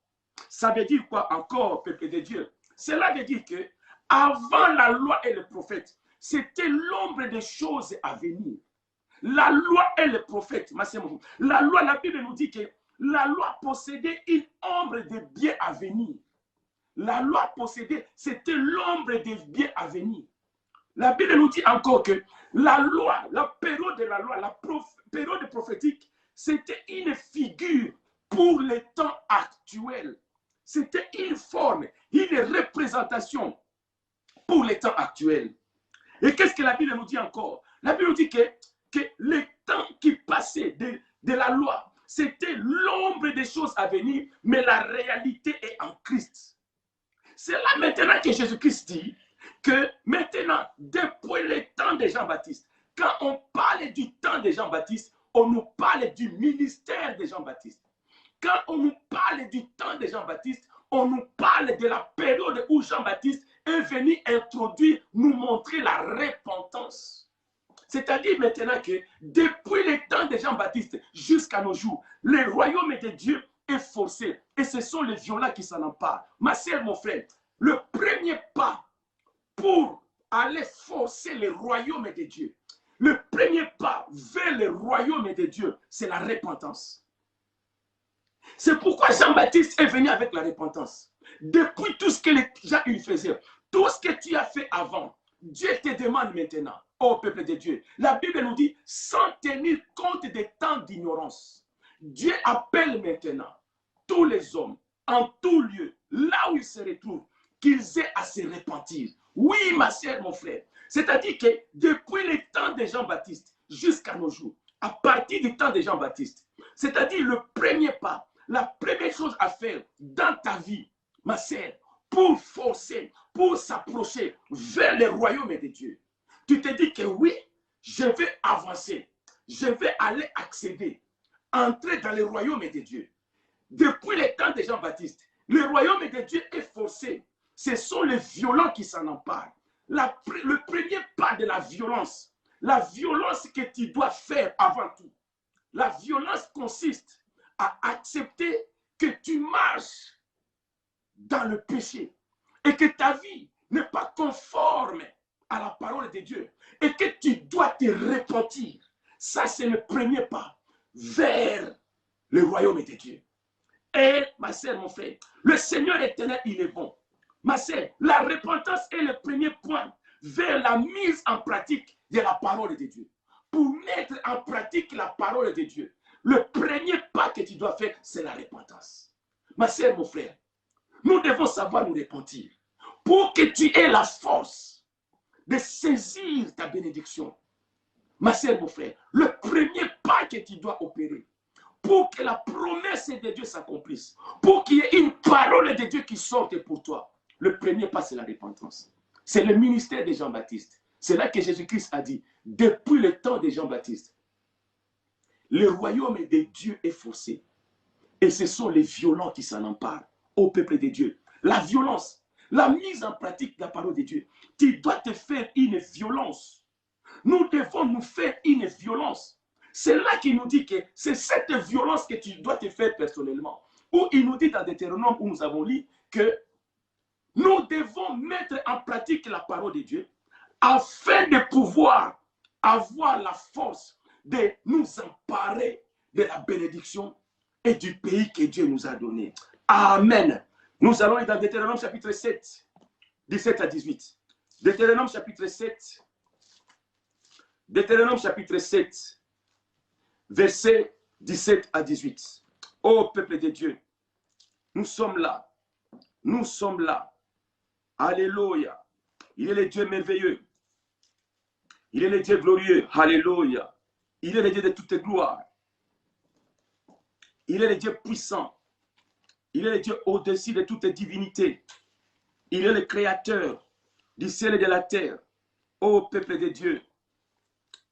Ça veut dire quoi encore, peuple de Dieu? Cela veut dire que avant la loi et le prophète, c'était l'ombre des choses à venir. La loi et le prophète, la loi, la Bible nous dit que la loi possédait une ombre des biens à venir. La loi possédait, c'était l'ombre des biens à venir. La Bible nous dit encore que la loi, la période de la loi, la période prophétique, c'était une figure pour les temps actuels. C'était une forme, une représentation pour les temps actuels. Et qu'est-ce que la Bible nous dit encore? La Bible nous dit que les temps qui passaient de la loi, c'était l'ombre des choses à venir, mais la réalité est en Christ. C'est là maintenant que Jésus-Christ dit que maintenant, depuis le temps de Jean-Baptiste, quand on parle du temps de Jean-Baptiste, on nous parle du ministère de Jean-Baptiste. Quand on nous parle du temps de Jean-Baptiste, on nous parle de la période où Jean-Baptiste est venu introduire, nous montrer la repentance. C'est-à-dire maintenant que depuis le temps de Jean-Baptiste jusqu'à nos jours, le royaume de Dieu est forcé. Et ce sont les violents qui s'en emparent. Ma sœur, mon frère, le premier pas pour aller forcer le royaume de Dieu, le premier pas vers le royaume de Dieu, c'est la repentance. C'est pourquoi Jean-Baptiste est venu avec la repentance. Depuis tout ce que les gens faisaient, tout ce que tu as fait avant, Dieu te demande maintenant, ô peuple de Dieu. La Bible nous dit, sans tenir compte des temps d'ignorance, Dieu appelle maintenant tous les hommes, en tout lieu, là où ils se retrouvent, qu'ils aient à se repentir. Oui, ma sœur, mon frère. C'est-à-dire que depuis le temps de Jean-Baptiste jusqu'à nos jours, à partir du temps de Jean-Baptiste, c'est-à-dire le premier pas, la première chose à faire dans ta vie, ma sœur, pour forcer, pour s'approcher vers le royaume de Dieu, tu te dis que oui, je vais avancer, je vais aller accéder, entrer dans le royaume de Dieu. Depuis le temps de Jean-Baptiste, le royaume de Dieu est forcé. Ce sont les violents qui s'en emparent. Le premier pas de la violence que tu dois faire avant tout, la violence consiste à accepter que tu marches dans le péché et que ta vie n'est pas conforme à la parole de Dieu et que tu dois te repentir. Ça, c'est le premier pas vers le royaume de Dieu. Et ma sœur, mon frère, le Seigneur éternel, il est bon. Ma sœur, la repentance est le premier point vers la mise en pratique de la parole de Dieu. Pour mettre en pratique la parole de Dieu, le premier pas que tu dois faire, c'est la repentance. Ma sœur, mon frère, nous devons savoir nous repentir pour que tu aies la force de saisir ta bénédiction. Ma sœur, mon frère, le premier pas que tu dois opérer pour que la promesse de Dieu s'accomplisse, pour qu'il y ait une parole de Dieu qui sorte pour toi, le premier pas, c'est la repentance. C'est le ministère de Jean-Baptiste. C'est là que Jésus-Christ a dit, depuis le temps de Jean-Baptiste, le royaume de Dieu est forcé. Et ce sont les violents qui s'en emparent au peuple de Dieu. La violence, la mise en pratique de la parole de Dieu. Tu dois te faire une violence. Nous devons nous faire une violence. C'est là qu'il nous dit que c'est cette violence que tu dois te faire personnellement. Où il nous dit dans Deutéronome, où nous avons lu, que nous devons mettre en pratique la parole de Dieu afin de pouvoir avoir la force de nous emparer de la bénédiction et du pays que Dieu nous a donné. Amen. Nous allons dans Deutéronome chapitre 7, 17 à 18. Deutéronome chapitre 7, Deutéronome chapitre 7, versets 17 à 18. Ô peuple de Dieu, nous sommes là. Nous sommes là. Alléluia. Il est le Dieu merveilleux. Il est le Dieu glorieux. Alléluia. Il est le Dieu de toute gloire. Il est le Dieu puissant. Il est le Dieu au-dessus de toute divinité. Il est le créateur du ciel et de la terre. Ô peuple de Dieu,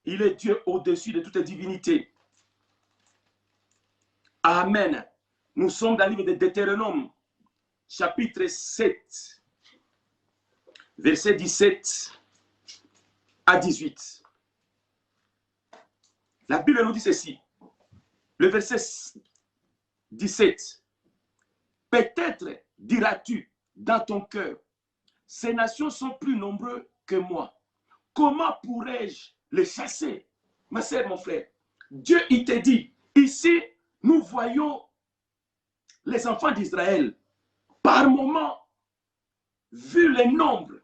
il est Dieu au-dessus de toute divinité. Amen. Nous sommes dans le livre de Deutéronome, chapitre 7, verset 17 à 18. La Bible nous dit ceci. Le verset 17. Peut-être diras-tu dans ton cœur, ces nations sont plus nombreuses que moi. Comment pourrais-je les chasser? Ma sœur, mon frère, Dieu, il te dit, ici, nous voyons les enfants d'Israël. Par moment, vu le nombre,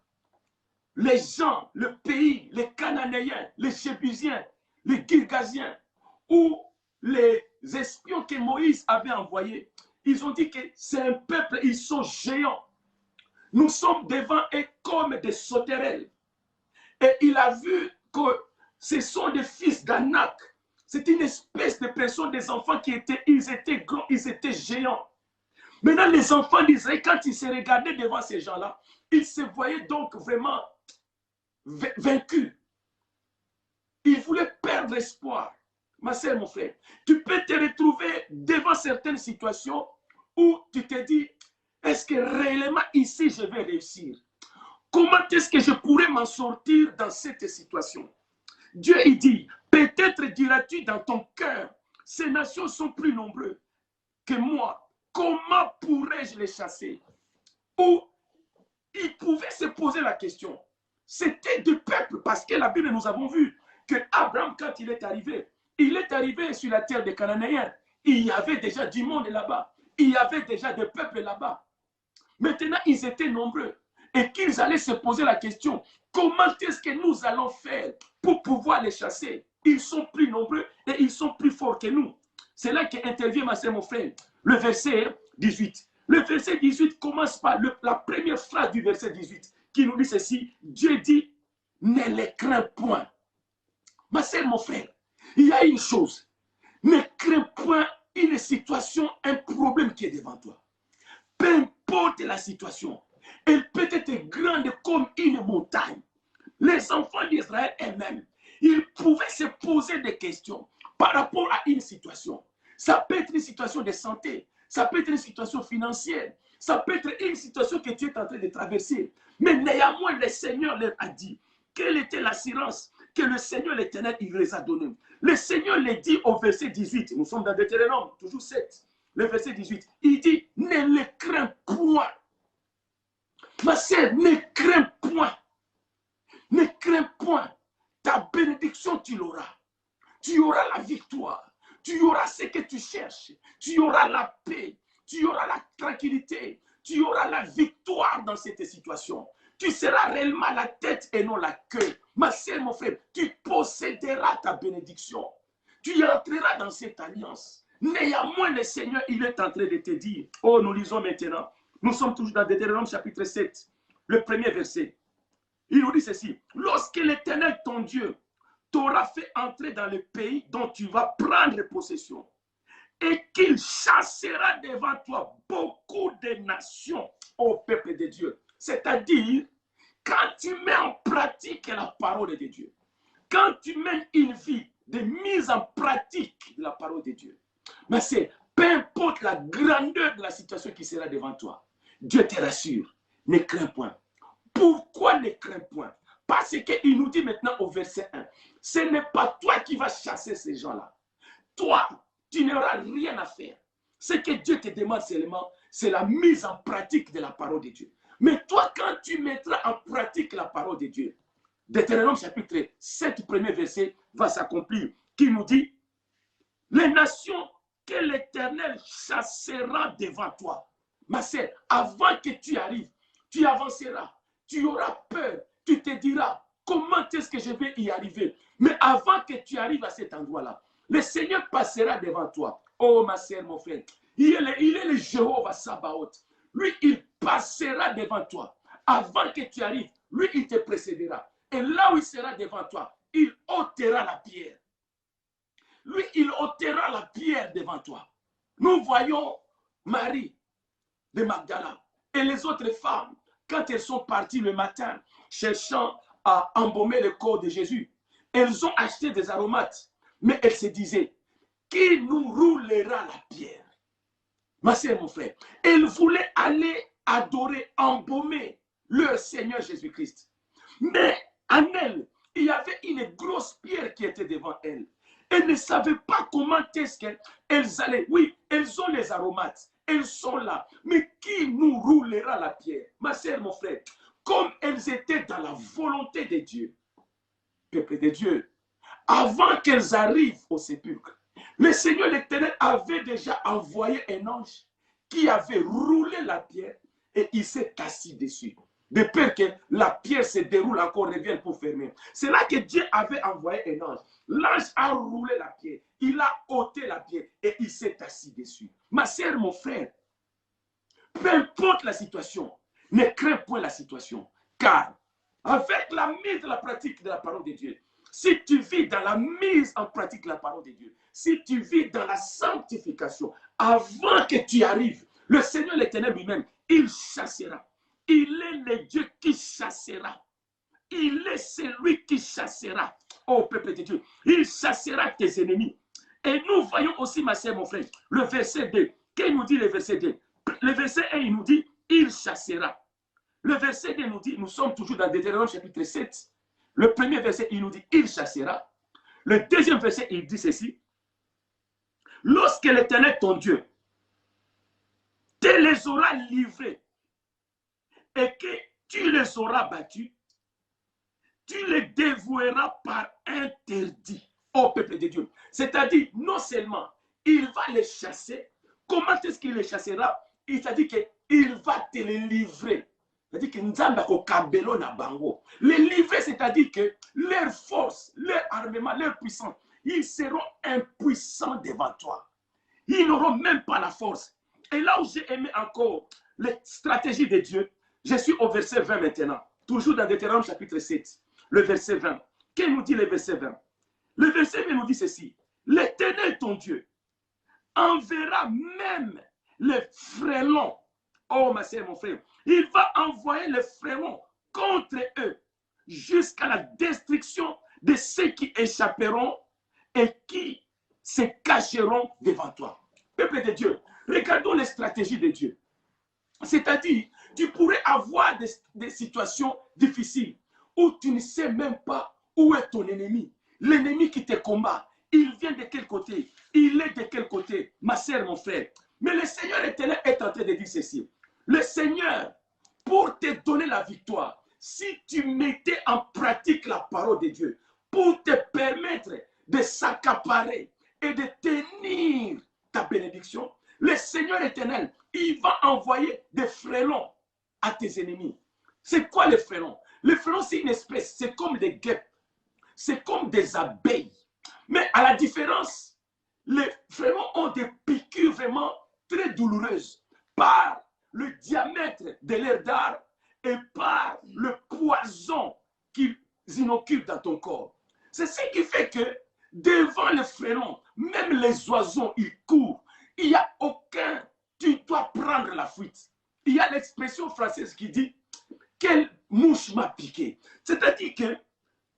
les gens, le pays, les Cananéens, les Jébusiens, les Girgasiens, ou les espions que Moïse avait envoyés, ils ont dit que c'est un peuple, ils sont géants. Nous sommes devant eux comme des sauterelles. Et il a vu que ce sont des fils d'Anak. C'est une espèce de personnes, des enfants qui étaient, ils étaient grands, ils étaient géants. Maintenant, les enfants d'Israël, quand ils se regardaient devant ces gens-là, ils se voyaient donc vraiment vaincus. Ils voulaient perdre espoir. Ma sœur, mon frère, tu peux te retrouver devant certaines situations où tu te dis, est-ce que réellement ici je vais réussir? Comment est-ce que je pourrais m'en sortir dans cette situation? Dieu, il dit, peut-être diras-tu dans ton cœur, ces nations sont plus nombreuses que moi. Comment pourrais-je les chasser? Ou il pouvait se poser la question. C'était du peuple, parce que la Bible, nous avons vu que Abraham, quand il est arrivé sur la terre des Cananéens. Il y avait déjà du monde là-bas. Il y avait déjà des peuples là-bas. Maintenant, ils étaient nombreux. Et qu'ils allaient se poser la question, comment est-ce que nous allons faire pour pouvoir les chasser? Ils sont plus nombreux et ils sont plus forts que nous. C'est là qu'intervient ma sœur, mon frère. Le verset 18. Le verset 18 commence par la première phrase du verset 18 qui nous dit ceci. Dieu dit, ne les crains point. Ma sœur, mon frère, il y a une chose. Ne crains point une situation, un problème qui est devant toi, peu importe la situation, elle peut être grande comme une montagne. Les enfants d'Israël eux-mêmes, ils pouvaient se poser des questions par rapport à une situation. Ça peut être une situation de santé, ça peut être une situation financière, ça peut être une situation que tu es en train de traverser. Mais néanmoins, le Seigneur leur a dit quelle était l'assurance que le Seigneur l'Éternel, il les a donnée. Le Seigneur les dit au verset 18, nous sommes dans Deutéronome, toujours 7, le verset 18, il dit, ne les crains point. Ma sœur, ne crains point. Ne crains point. Ta bénédiction, tu l'auras. Tu auras la victoire. Tu auras ce que tu cherches. Tu auras la paix. Tu auras la tranquillité. Tu auras la victoire dans cette situation. Tu seras réellement la tête et non la queue. Ma sœur, mon frère, tu posséderas ta bénédiction. Tu entreras dans cette alliance. Néanmoins, le Seigneur, il est en train de te dire, oh, nous lisons maintenant, nous sommes toujours dans Deutéronome chapitre 7, le premier verset. Il nous dit ceci, lorsque l'Éternel, ton Dieu, t'aura fait entrer dans le pays dont tu vas prendre possession, et qu'il chassera devant toi beaucoup de nations au peuple de Dieu. C'est-à-dire, quand tu mets en pratique la parole de Dieu, quand tu mènes une vie de mise en pratique de la parole de Dieu, mais c'est peu importe la grandeur de la situation qui sera devant toi, Dieu te rassure, ne crains point. Pourquoi ne crains point? Parce qu'il nous dit maintenant au verset 1, ce n'est pas toi qui vas chasser ces gens-là. Toi, tu n'auras rien à faire. Ce que Dieu te demande seulement, c'est la mise en pratique de la parole de Dieu. Mais toi, quand tu mettras en pratique la parole de Dieu, Deutéronome chapitre 7, premier verset va s'accomplir, qui nous dit, les nations que l'Éternel chassera devant toi. Ma sœur, avant que tu arrives, tu avanceras, tu auras peur, tu te diras, comment est-ce que je vais y arriver? Mais avant que tu arrives à cet endroit-là, le Seigneur passera devant toi. Oh ma sœur, mon frère, il est le Jéhovah Sabaoth. Lui, il passera devant toi. Avant que tu arrives, lui, il te précédera. Et là où il sera devant toi, il ôtera la pierre. Lui, il ôtera la pierre devant toi. Nous voyons Marie de Magdala et les autres femmes, quand elles sont parties le matin cherchant à embaumer le corps de Jésus, elles ont acheté des aromates, mais elles se disaient, qui nous roulera la pierre? Ma sœur, mon frère, elles voulaient aller adorer, embaumer leur Seigneur Jésus-Christ. Mais en elles, il y avait une grosse pierre qui était devant elles. Elles ne savaient pas comment est-ce qu'elles allaient. Oui, elles ont les aromates. Elles sont là. Mais qui nous roulera la pierre? Ma sœur, mon frère, comme elles étaient dans la volonté de Dieu, peuple de Dieu, avant qu'elles arrivent au sépulcre, le Seigneur l'Éternel avait déjà envoyé un ange qui avait roulé la pierre et il s'est assis dessus. De peur que la pierre se déroule encore, revienne pour fermer. C'est là que Dieu avait envoyé un ange. L'ange a roulé la pierre. Il a ôté la pierre et il s'est assis dessus. Ma sœur, mon frère, peu importe la situation, ne crains point la situation. Car avec la mise en la pratique de la parole de Dieu, si tu vis dans la mise en pratique de la parole de Dieu, si tu vis dans la sanctification, avant que tu arrives, le Seigneur l'Éternel lui-même, il chassera. Il est le Dieu qui chassera. Il est celui qui chassera. Oh peuple de Dieu, il chassera tes ennemis. Et nous voyons aussi, ma sœur, mon frère, le verset 2. Qu'est-ce nous dit le verset 2? Le verset 1, il nous dit, il chassera. Le verset 2 nous dit, nous sommes toujours dans Deutéronome chapitre 7. Le premier verset, il nous dit, il chassera. Le deuxième verset, il dit ceci. Lorsque l'Éternel, ton Dieu, te les aura livrés et que tu les auras battus, tu les dévoueras par interdit au peuple de Dieu. C'est-à-dire, non seulement il va les chasser, comment est-ce qu'il les chassera? Il s'est dit qu'il va te les livrer. C'est-à-dire que Nzamba ko kabelo na bango. Les livrer, c'est-à-dire que leur force, leur armement, leur puissance, ils seront impuissants devant toi. Ils n'auront même pas la force. Et là où j'ai aimé encore les stratégies de Dieu, je suis au verset 20 maintenant. Toujours dans Deutéronome chapitre 7. Le verset 20. Qu'est-ce nous dit le verset 20? Le verset 20 nous dit ceci. L'Éternel ton Dieu enverra même les frelons. Oh, ma sœur, mon frère, il va envoyer les frelons contre eux jusqu'à la destruction de ceux qui échapperont et qui se cacheront devant toi. Peuple de Dieu, regardons les stratégies de Dieu. C'est-à-dire, tu pourrais avoir des situations difficiles où tu ne sais même pas où est ton ennemi. L'ennemi qui te combat, il vient de quel côté? Il est de quel côté? Ma sœur, mon frère. Mais le Seigneur éternel est en train de dire ceci. Le Seigneur, pour te donner la victoire, si tu mettais en pratique la parole de Dieu, pour te permettre de s'accaparer et de tenir ta bénédiction, le Seigneur éternel, il va envoyer des frelons à tes ennemis. C'est quoi les frelons? Les frelons, c'est une espèce, c'est comme des guêpes, c'est comme des abeilles. Mais à la différence, les frelons ont des piqûres vraiment très douloureuses par le diamètre de leur dard et par le poison qu'ils inoculent dans ton corps. C'est ce qui fait que devant les frelons, même les oiseaux, ils courent. Il n'y a aucun, tu dois prendre la fuite. Il y a l'expression française qui dit, quelle mouche m'a piqué. C'est-à-dire que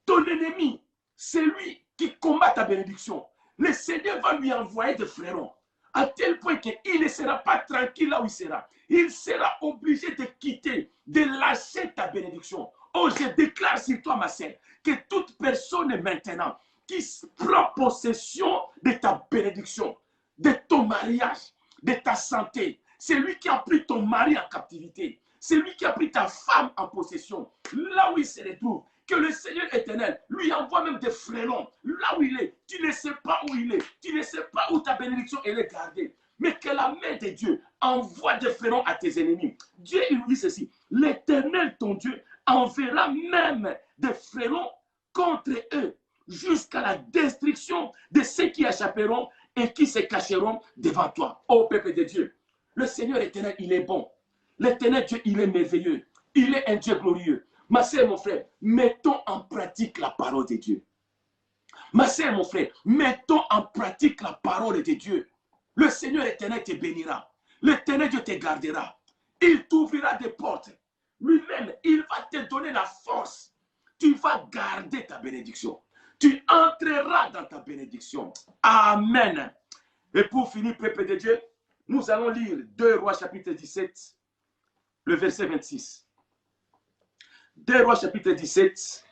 ton ennemi, c'est lui qui combat ta bénédiction. Le Seigneur va lui envoyer des frelons, à tel point qu'il ne sera pas tranquille là où il sera. Il sera obligé de quitter, de lâcher ta bénédiction. Oh, je déclare sur toi, ma sœur, que toute personne maintenant qui prend possession de ta bénédiction, de ton mariage, de ta santé, c'est lui qui a pris ton mari en captivité, c'est lui qui a pris ta femme en possession, là où il se retrouve, que le Seigneur éternel lui envoie même des frelons, là où il est, tu ne sais pas où il est, tu ne sais pas où ta bénédiction elle est gardée, mais que la main de Dieu envoie des frelons à tes ennemis. Dieu il dit ceci, l'Éternel ton Dieu enverra même des frelons contre eux, jusqu'à la destruction de ceux qui échapperont et qui se cacheront devant toi. Ô peuple de Dieu, le Seigneur éternel, il est bon. L'éternel Dieu, il est merveilleux. Il est un Dieu glorieux. Ma sœur, mon frère, mettons en pratique la parole de Dieu. Ma sœur, mon frère, mettons en pratique la parole de Dieu. Le Seigneur éternel te bénira. L'éternel Dieu te gardera. Il t'ouvrira des portes. Lui-même, il va te donner la force. Tu vas garder ta bénédiction. Tu entreras dans ta bénédiction. Amen. Et pour finir, peuple de Dieu, nous allons lire 2 Rois chapitre 17, le verset 26. 2 Rois chapitre 17,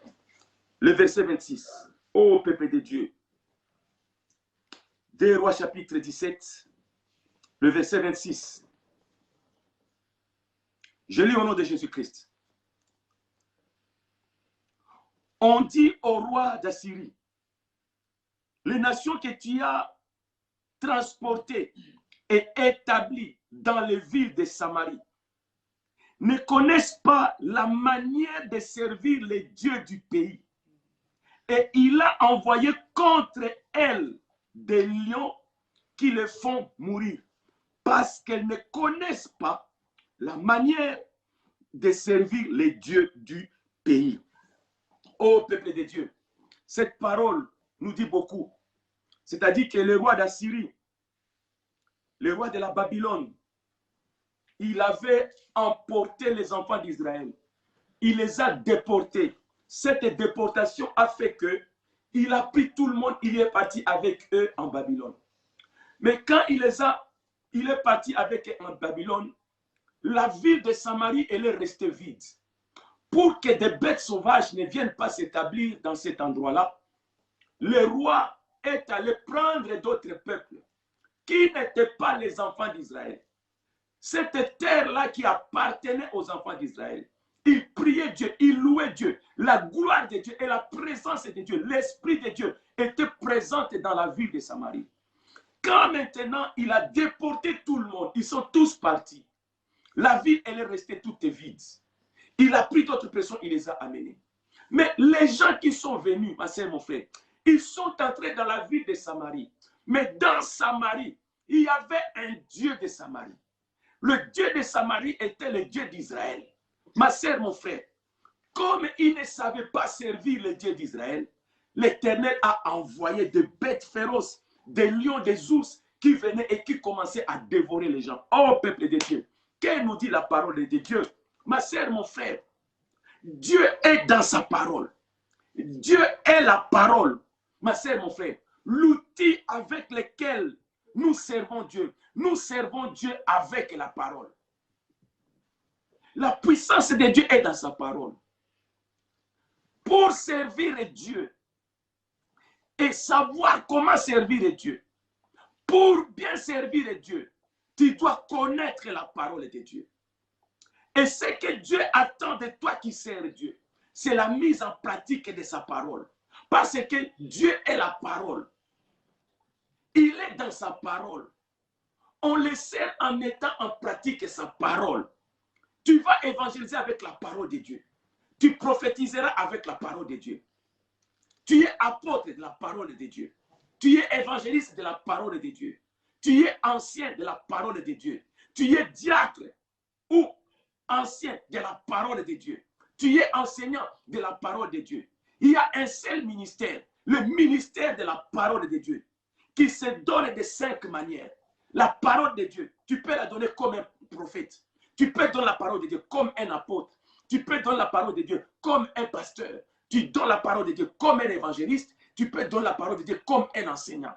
le verset 26. Ô peuple de Dieu. 2 Rois chapitre 17, le verset 26. Je lis au nom de Jésus-Christ. On dit au roi d'Assyrie, les nations que tu as transportées et établies dans les villes de Samarie ne connaissent pas la manière de servir les dieux du pays. Et il a envoyé contre elles des lions qui les font mourir parce qu'elles ne connaissent pas la manière de servir les dieux du pays. Ô peuple de Dieu, cette parole nous dit beaucoup. C'est-à-dire que le roi d'Assyrie, le roi de la Babylone, il avait emporté les enfants d'Israël. Il les a déportés. Cette déportation a fait qu'il a pris tout le monde, il est parti avec eux en Babylone. Mais quand il est parti avec eux en Babylone, la ville de Samarie, elle est restée vide. Pour que des bêtes sauvages ne viennent pas s'établir dans cet endroit-là, le roi est allé prendre d'autres peuples qui n'étaient pas les enfants d'Israël. Cette terre-là qui appartenait aux enfants d'Israël. Il priait Dieu, il louait Dieu. La gloire de Dieu et la présence de Dieu, l'Esprit de Dieu était présente dans la ville de Samarie. Quand maintenant il a déporté tout le monde, ils sont tous partis. La ville, elle est restée toute vide. Il a pris d'autres personnes, il les a amenées. Mais les gens qui sont venus, ma sœur, mon frère, ils sont entrés dans la ville de Samarie. Mais dans Samarie, il y avait un Dieu de Samarie. Le Dieu de Samarie était le Dieu d'Israël. Ma sœur, mon frère, comme ils ne savaient pas servir le Dieu d'Israël, l'Éternel a envoyé des bêtes féroces, des lions, des ours, qui venaient et qui commençaient à dévorer les gens. Oh, peuple de Dieu, qu'elle nous dit la parole de Dieu? Ma sœur, mon frère, Dieu est dans sa parole. Dieu est la parole. Ma sœur, mon frère, l'outil avec lequel nous servons Dieu avec la parole. La puissance de Dieu est dans sa parole. Pour servir Dieu et savoir comment servir Dieu, pour bien servir Dieu, tu dois connaître la parole de Dieu. Et ce que Dieu attend de toi qui sers Dieu, c'est la mise en pratique de sa parole. Parce que Dieu est la parole. Il est dans sa parole. On le sert en mettant en pratique sa parole. Tu vas évangéliser avec la parole de Dieu. Tu prophétiseras avec la parole de Dieu. Tu es apôtre de la parole de Dieu. Tu es évangéliste de la parole de Dieu. Tu es ancien de la parole de Dieu. Tu es diacre ou ancien de la parole de Dieu. Tu es enseignant de la parole de Dieu. Il y a un seul ministère, le ministère de la parole de Dieu, qui se donne de 5 manières. La parole de Dieu, tu peux la donner comme un prophète. Tu peux donner la parole de Dieu comme un apôtre. Tu peux donner la parole de Dieu comme un pasteur. Tu donnes la parole de Dieu comme un évangéliste. Tu peux donner la parole de Dieu comme un enseignant.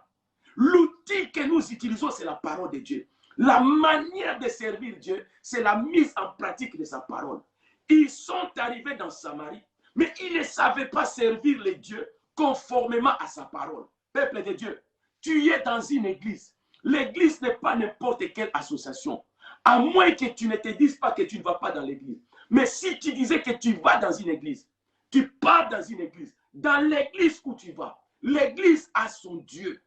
L'outil que nous utilisons, c'est la parole de Dieu. La manière de servir Dieu, c'est la mise en pratique de sa parole. Ils sont arrivés dans Samarie, mais ils ne savaient pas servir les dieux conformément à sa parole. Peuple de Dieu, tu es dans une église. L'église n'est pas n'importe quelle association. À moins que tu ne te dises pas que tu ne vas pas dans l'église. Mais si tu disais que tu vas dans une église, tu pars dans une église, dans l'église où tu vas, l'église a son Dieu.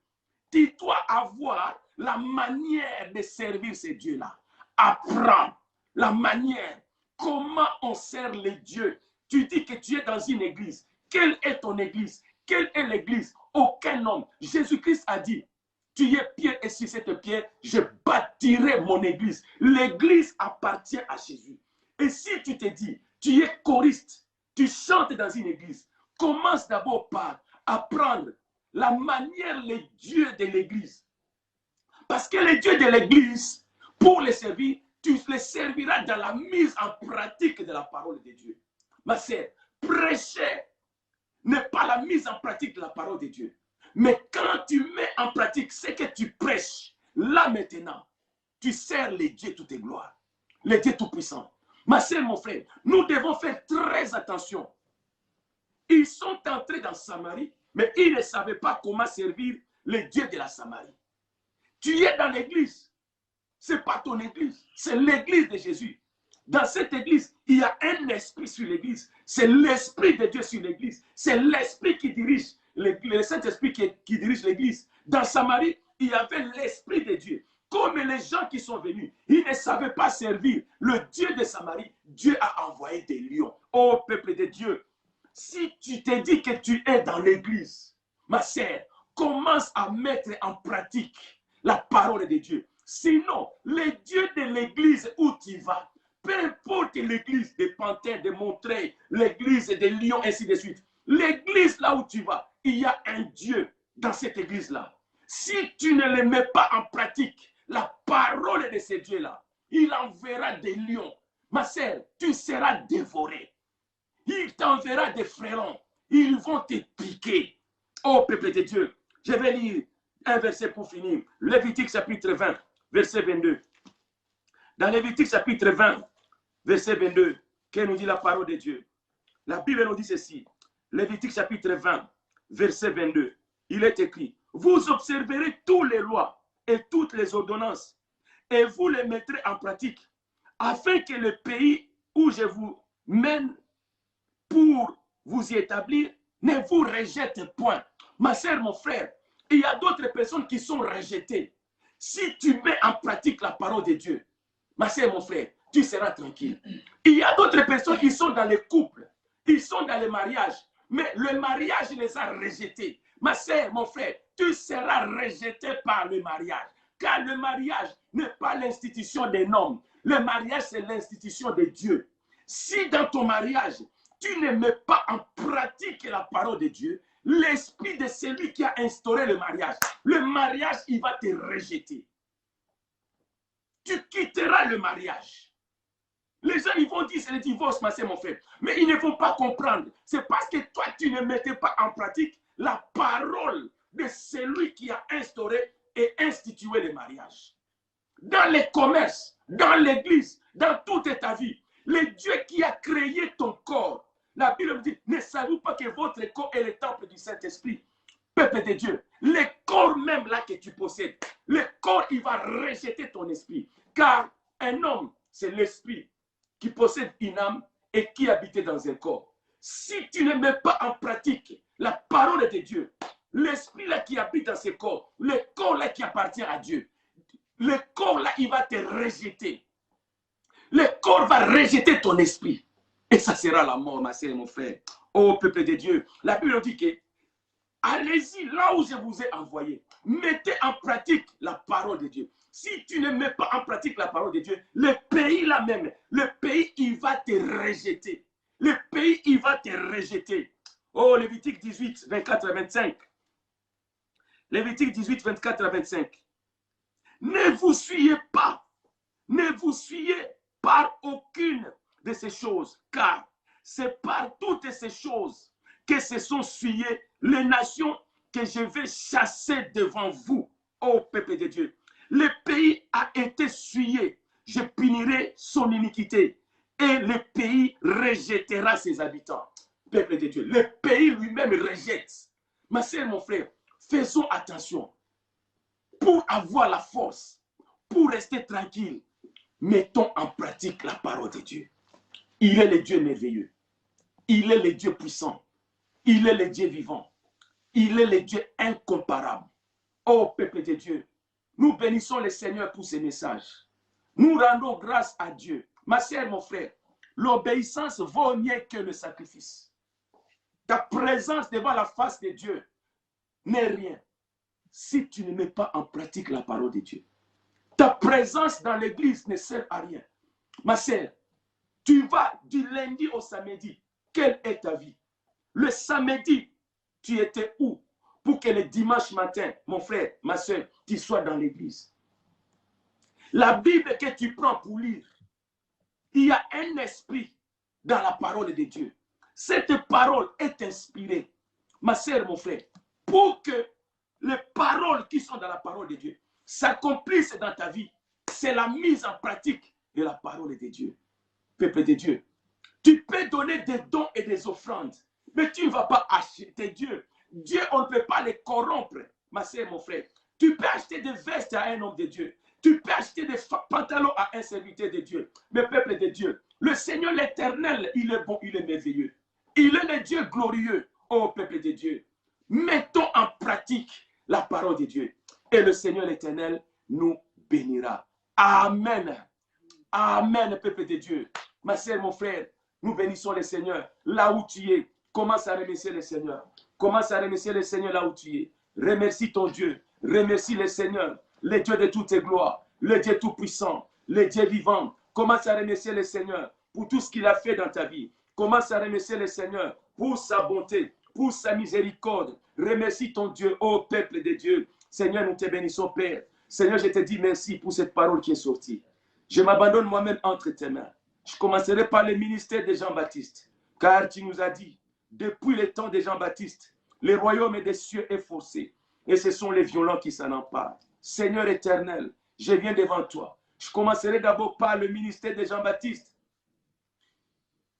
Tu dois avoir la manière de servir ces dieux-là. Apprends la manière, comment on sert les dieux. Tu dis que tu es dans une église. Quelle est ton église? Quelle est l'église? Aucun homme. Jésus-Christ a dit, tu es pierre et sur cette pierre, je bâtirai mon église. L'église appartient à Jésus. Et si tu te dis, tu es choriste, tu chantes dans une église, commence d'abord par apprendre la manière, les dieux de l'église. Parce que les dieux de l'église, pour les servir, tu les serviras dans la mise en pratique de la parole de Dieu. Ma sœur, prêcher n'est pas la mise en pratique de la parole de Dieu. Mais quand tu mets en pratique ce que tu prêches, là maintenant, tu sers les dieux toutes tes gloires, les dieux tout-puissants. Ma sœur, mon frère, nous devons faire très attention. Ils sont entrés dans Samarie, mais ils ne savaient pas comment servir les dieux de la Samarie. Tu es dans l'église. Ce n'est pas ton église, c'est l'église de Jésus. Dans cette église, il y a un esprit sur l'église. C'est l'esprit de Dieu sur l'église. C'est l'esprit qui dirige, le Saint-Esprit qui dirige l'église. Dans Samarie, il y avait l'esprit de Dieu. Comme les gens qui sont venus, ils ne savaient pas servir le Dieu de Samarie. Dieu a envoyé des lions. Ô peuple de Dieu, si tu te dis que tu es dans l'église, ma sœur, commence à mettre en pratique la parole de Dieu. Sinon, les dieux de l'église où tu vas, peu importe l'église des Panthères, des Montreuil, l'église des Lions, ainsi de suite. L'église là où tu vas, il y a un Dieu dans cette église-là. Si tu ne le mets pas en pratique, la parole de ce Dieu-là, il enverra des lions. Ma sœur, tu seras dévoré. Il t'enverra des frérons. Ils vont te piquer. Oh, peuple de Dieu, je vais lire un verset pour finir. Lévitique chapitre 20, verset 22. Dans Lévitique chapitre 20, verset 22, que nous dit la parole de Dieu? La Bible nous dit ceci. Lévitique chapitre 20, verset 22. Il est écrit, vous observerez toutes les lois et toutes les ordonnances et vous les mettrez en pratique afin que le pays où je vous mène pour vous y établir ne vous rejette point. Ma sœur, mon frère, il y a d'autres personnes qui sont rejetées. Si tu mets en pratique la parole de Dieu, ma sœur, mon frère, tu seras tranquille. Il y a d'autres personnes qui sont dans les couples, ils sont dans les mariages, mais le mariage les a rejetés. Ma sœur, mon frère, tu seras rejeté par le mariage. Car le mariage n'est pas l'institution des hommes. Le mariage, c'est l'institution de Dieu. Si dans ton mariage, tu ne mets pas en pratique la parole de Dieu, l'esprit de celui qui a instauré le mariage, il va te rejeter. Tu quitteras le mariage. Les gens, ils vont dire c'est le divorce, ma soeur, mon frère. Mais ils ne vont pas comprendre. C'est parce que toi, tu ne mettais pas en pratique la parole de celui qui a instauré et institué le mariage. Dans les commerces, dans l'église, dans toute ta vie, le Dieu qui a créé ton corps, la Bible dit, ne savez-vous pas que votre corps est le temple du Saint-Esprit? Peuple de Dieu, le corps même là que tu possèdes, le corps, il va rejeter ton esprit. Car un homme, c'est l'esprit qui possède une âme et qui habite dans un corps. Si tu ne mets pas en pratique la parole de Dieu, l'esprit là qui habite dans ce corps, le corps là qui appartient à Dieu, le corps là, il va te rejeter. Le corps va rejeter ton esprit. Et ça sera la mort, ma sœur et mon frère. Oh, peuple de Dieu. La Bible dit que allez-y là où je vous ai envoyé. Mettez en pratique la parole de Dieu. Si tu ne mets pas en pratique la parole de Dieu, le pays là même, le pays, il va te rejeter. Le pays, il va te rejeter. Oh, Lévitique 18, 24 à 25. Lévitique 18, 24 à 25. Ne vous suyez pas. Ne vous suyez par aucune de ces choses, car c'est par toutes ces choses que se sont suyées les nations que je vais chasser devant vous, ô peuple de Dieu. Le pays a été suyé, je punirai son iniquité, et le pays rejettera ses habitants. Peuple de Dieu, le pays lui-même rejette. Ma sœur, mon frère, faisons attention. Pour avoir la force, pour rester tranquille, mettons en pratique la parole de Dieu. Il est le Dieu merveilleux. Il est le Dieu puissant. Il est le Dieu vivant. Il est le Dieu incomparable. Oh, peuple de Dieu, nous bénissons le Seigneur pour ces messages. Nous rendons grâce à Dieu. Ma sœur, mon frère, l'obéissance vaut mieux que le sacrifice. Ta présence devant la face de Dieu n'est rien si tu ne mets pas en pratique la parole de Dieu. Ta présence dans l'église ne sert à rien. Ma sœur, tu vas du lundi au samedi. Quelle est ta vie? Le samedi, tu étais où? Pour que le dimanche matin, mon frère, ma sœur, tu sois dans l'église. La Bible que tu prends pour lire, il y a un esprit dans la parole de Dieu. Cette parole est inspirée, ma sœur, mon frère, pour que les paroles qui sont dans la parole de Dieu s'accomplissent dans ta vie. C'est la mise en pratique de la parole de Dieu. Peuple de Dieu, tu peux donner des dons et des offrandes, mais tu ne vas pas acheter Dieu. Dieu, on ne peut pas les corrompre, ma sœur, mon frère. Tu peux acheter des vestes à un homme de Dieu. Tu peux acheter des pantalons à un serviteur de Dieu. Mais peuple de Dieu, le Seigneur l'Éternel, il est bon, il est merveilleux. Il est le Dieu glorieux, ô peuple de Dieu. Mettons en pratique la parole de Dieu. Et le Seigneur l'Éternel nous bénira. Amen. Amen, peuple de Dieu. Ma sœur, mon frère, nous bénissons le Seigneur. Là où tu es, commence à remercier le Seigneur. Commence à remercier le Seigneur là où tu es. Remercie ton Dieu. Remercie le Seigneur, le Dieu de toutes tes gloires, le Dieu tout-puissant, le Dieu vivant. Commence à remercier le Seigneur pour tout ce qu'il a fait dans ta vie. Commence à remercier le Seigneur pour sa bonté, pour sa miséricorde. Remercie ton Dieu, ô peuple de Dieu. Seigneur, nous te bénissons, Père. Seigneur, je te dis merci pour cette parole qui est sortie. Je m'abandonne moi-même entre tes mains. Je commencerai par le ministère de Jean-Baptiste, car tu nous as dit, depuis le temps de Jean-Baptiste, le royaume des cieux est forcé, et ce sont les violents qui s'en emparent. Seigneur éternel, je viens devant toi. Je commencerai d'abord par le ministère de Jean-Baptiste,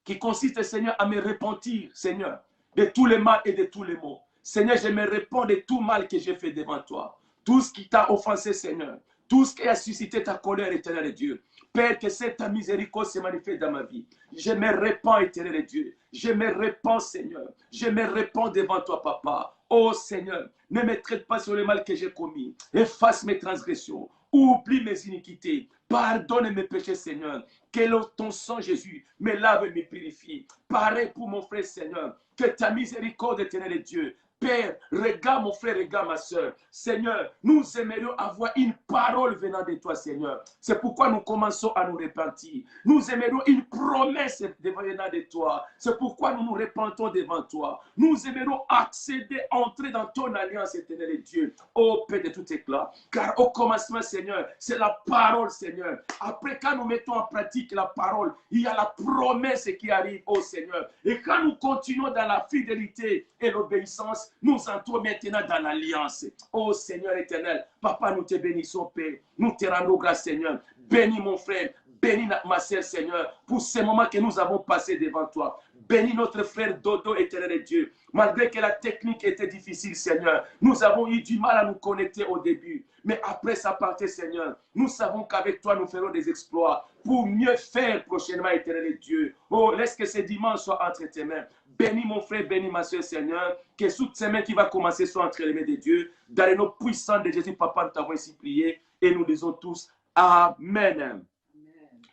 qui consiste, Seigneur, à me repentir, Seigneur, de tous les mal et de tous les maux. Seigneur, je me réponds de tout mal que j'ai fait devant toi. Tout ce qui t'a offensé, Seigneur. Tout ce qui a suscité ta colère, éternel de Dieu. Père, que cette miséricorde se manifeste dans ma vie. Je me répands, éternel de Dieu. Je me répands, Seigneur. Je me répands devant toi, Papa. Oh Seigneur, ne me traite pas sur le mal que j'ai commis. Efface mes transgressions. Oublie mes iniquités. Pardonne mes péchés, Seigneur. Que ton sang, Jésus, me lave et me purifie. Pareil pour mon frère, Seigneur. Que ta miséricorde, éternel de Dieu, Père, regarde mon frère, regarde ma soeur. Seigneur, nous aimerions avoir une parole venant de toi, Seigneur. C'est pourquoi nous commençons à nous repentir. Nous aimerions une promesse venant de toi. C'est pourquoi nous nous repentons devant toi. Nous aimerions accéder, entrer dans ton alliance, éternelle Dieu. Ô Père de tout éclat. Car au commencement, Seigneur, c'est la parole, Seigneur. Après, quand nous mettons en pratique la parole, il y a la promesse qui arrive, ô Seigneur. Et quand nous continuons dans la fidélité et l'obéissance, nous entrons maintenant dans l'alliance. Ô Seigneur éternel, Papa, nous te bénissons, Père. Nous te rendons grâce, Seigneur. Bénis mon frère, bénis ma sœur, Seigneur, pour ces moments que nous avons passés devant toi. Bénis notre frère Dodo, éternel Dieu. Malgré que la technique était difficile, Seigneur, nous avons eu du mal à nous connecter au début. Mais après sa partie, Seigneur, nous savons qu'avec toi, nous ferons des exploits pour mieux faire prochainement, éternel Dieu. Oh, laisse que ce dimanche soit entre tes mains. Bénis mon frère, bénis ma soeur, Seigneur. Que toutes ces mains qui vont commencer soient entre les mains de Dieu. Dans les noms puissants de Jésus, Papa, nous t'avons ainsi prié. Et nous disons tous Amen.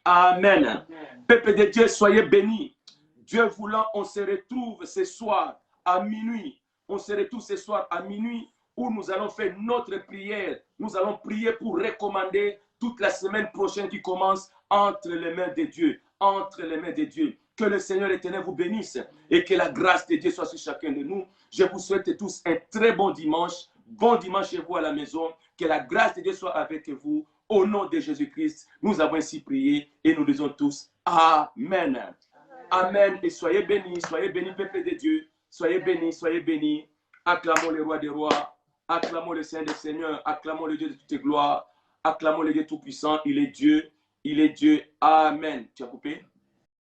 Amen. Amen. Peuple de Dieu, soyez bénis. Dieu voulant, on se retrouve ce soir à minuit. On se retrouve ce soir à minuit où nous allons faire notre prière. Nous allons prier pour recommander toute la semaine prochaine qui commence entre les mains de Dieu. Entre les mains de Dieu. Que le Seigneur éternel vous bénisse et que la grâce de Dieu soit sur chacun de nous. Je vous souhaite tous un très bon dimanche. Bon dimanche chez vous à la maison. Que la grâce de Dieu soit avec vous. Au nom de Jésus-Christ, nous avons ainsi prié et nous disons tous Amen. Amen. Et soyez bénis, peuple de Dieu. Soyez bénis. Acclamons le roi des rois. Acclamons le Seigneur des seigneurs. Acclamons le Dieu de toutes gloires. Acclamons le Dieu tout-puissant. Il est Dieu. Amen. Tu as coupé?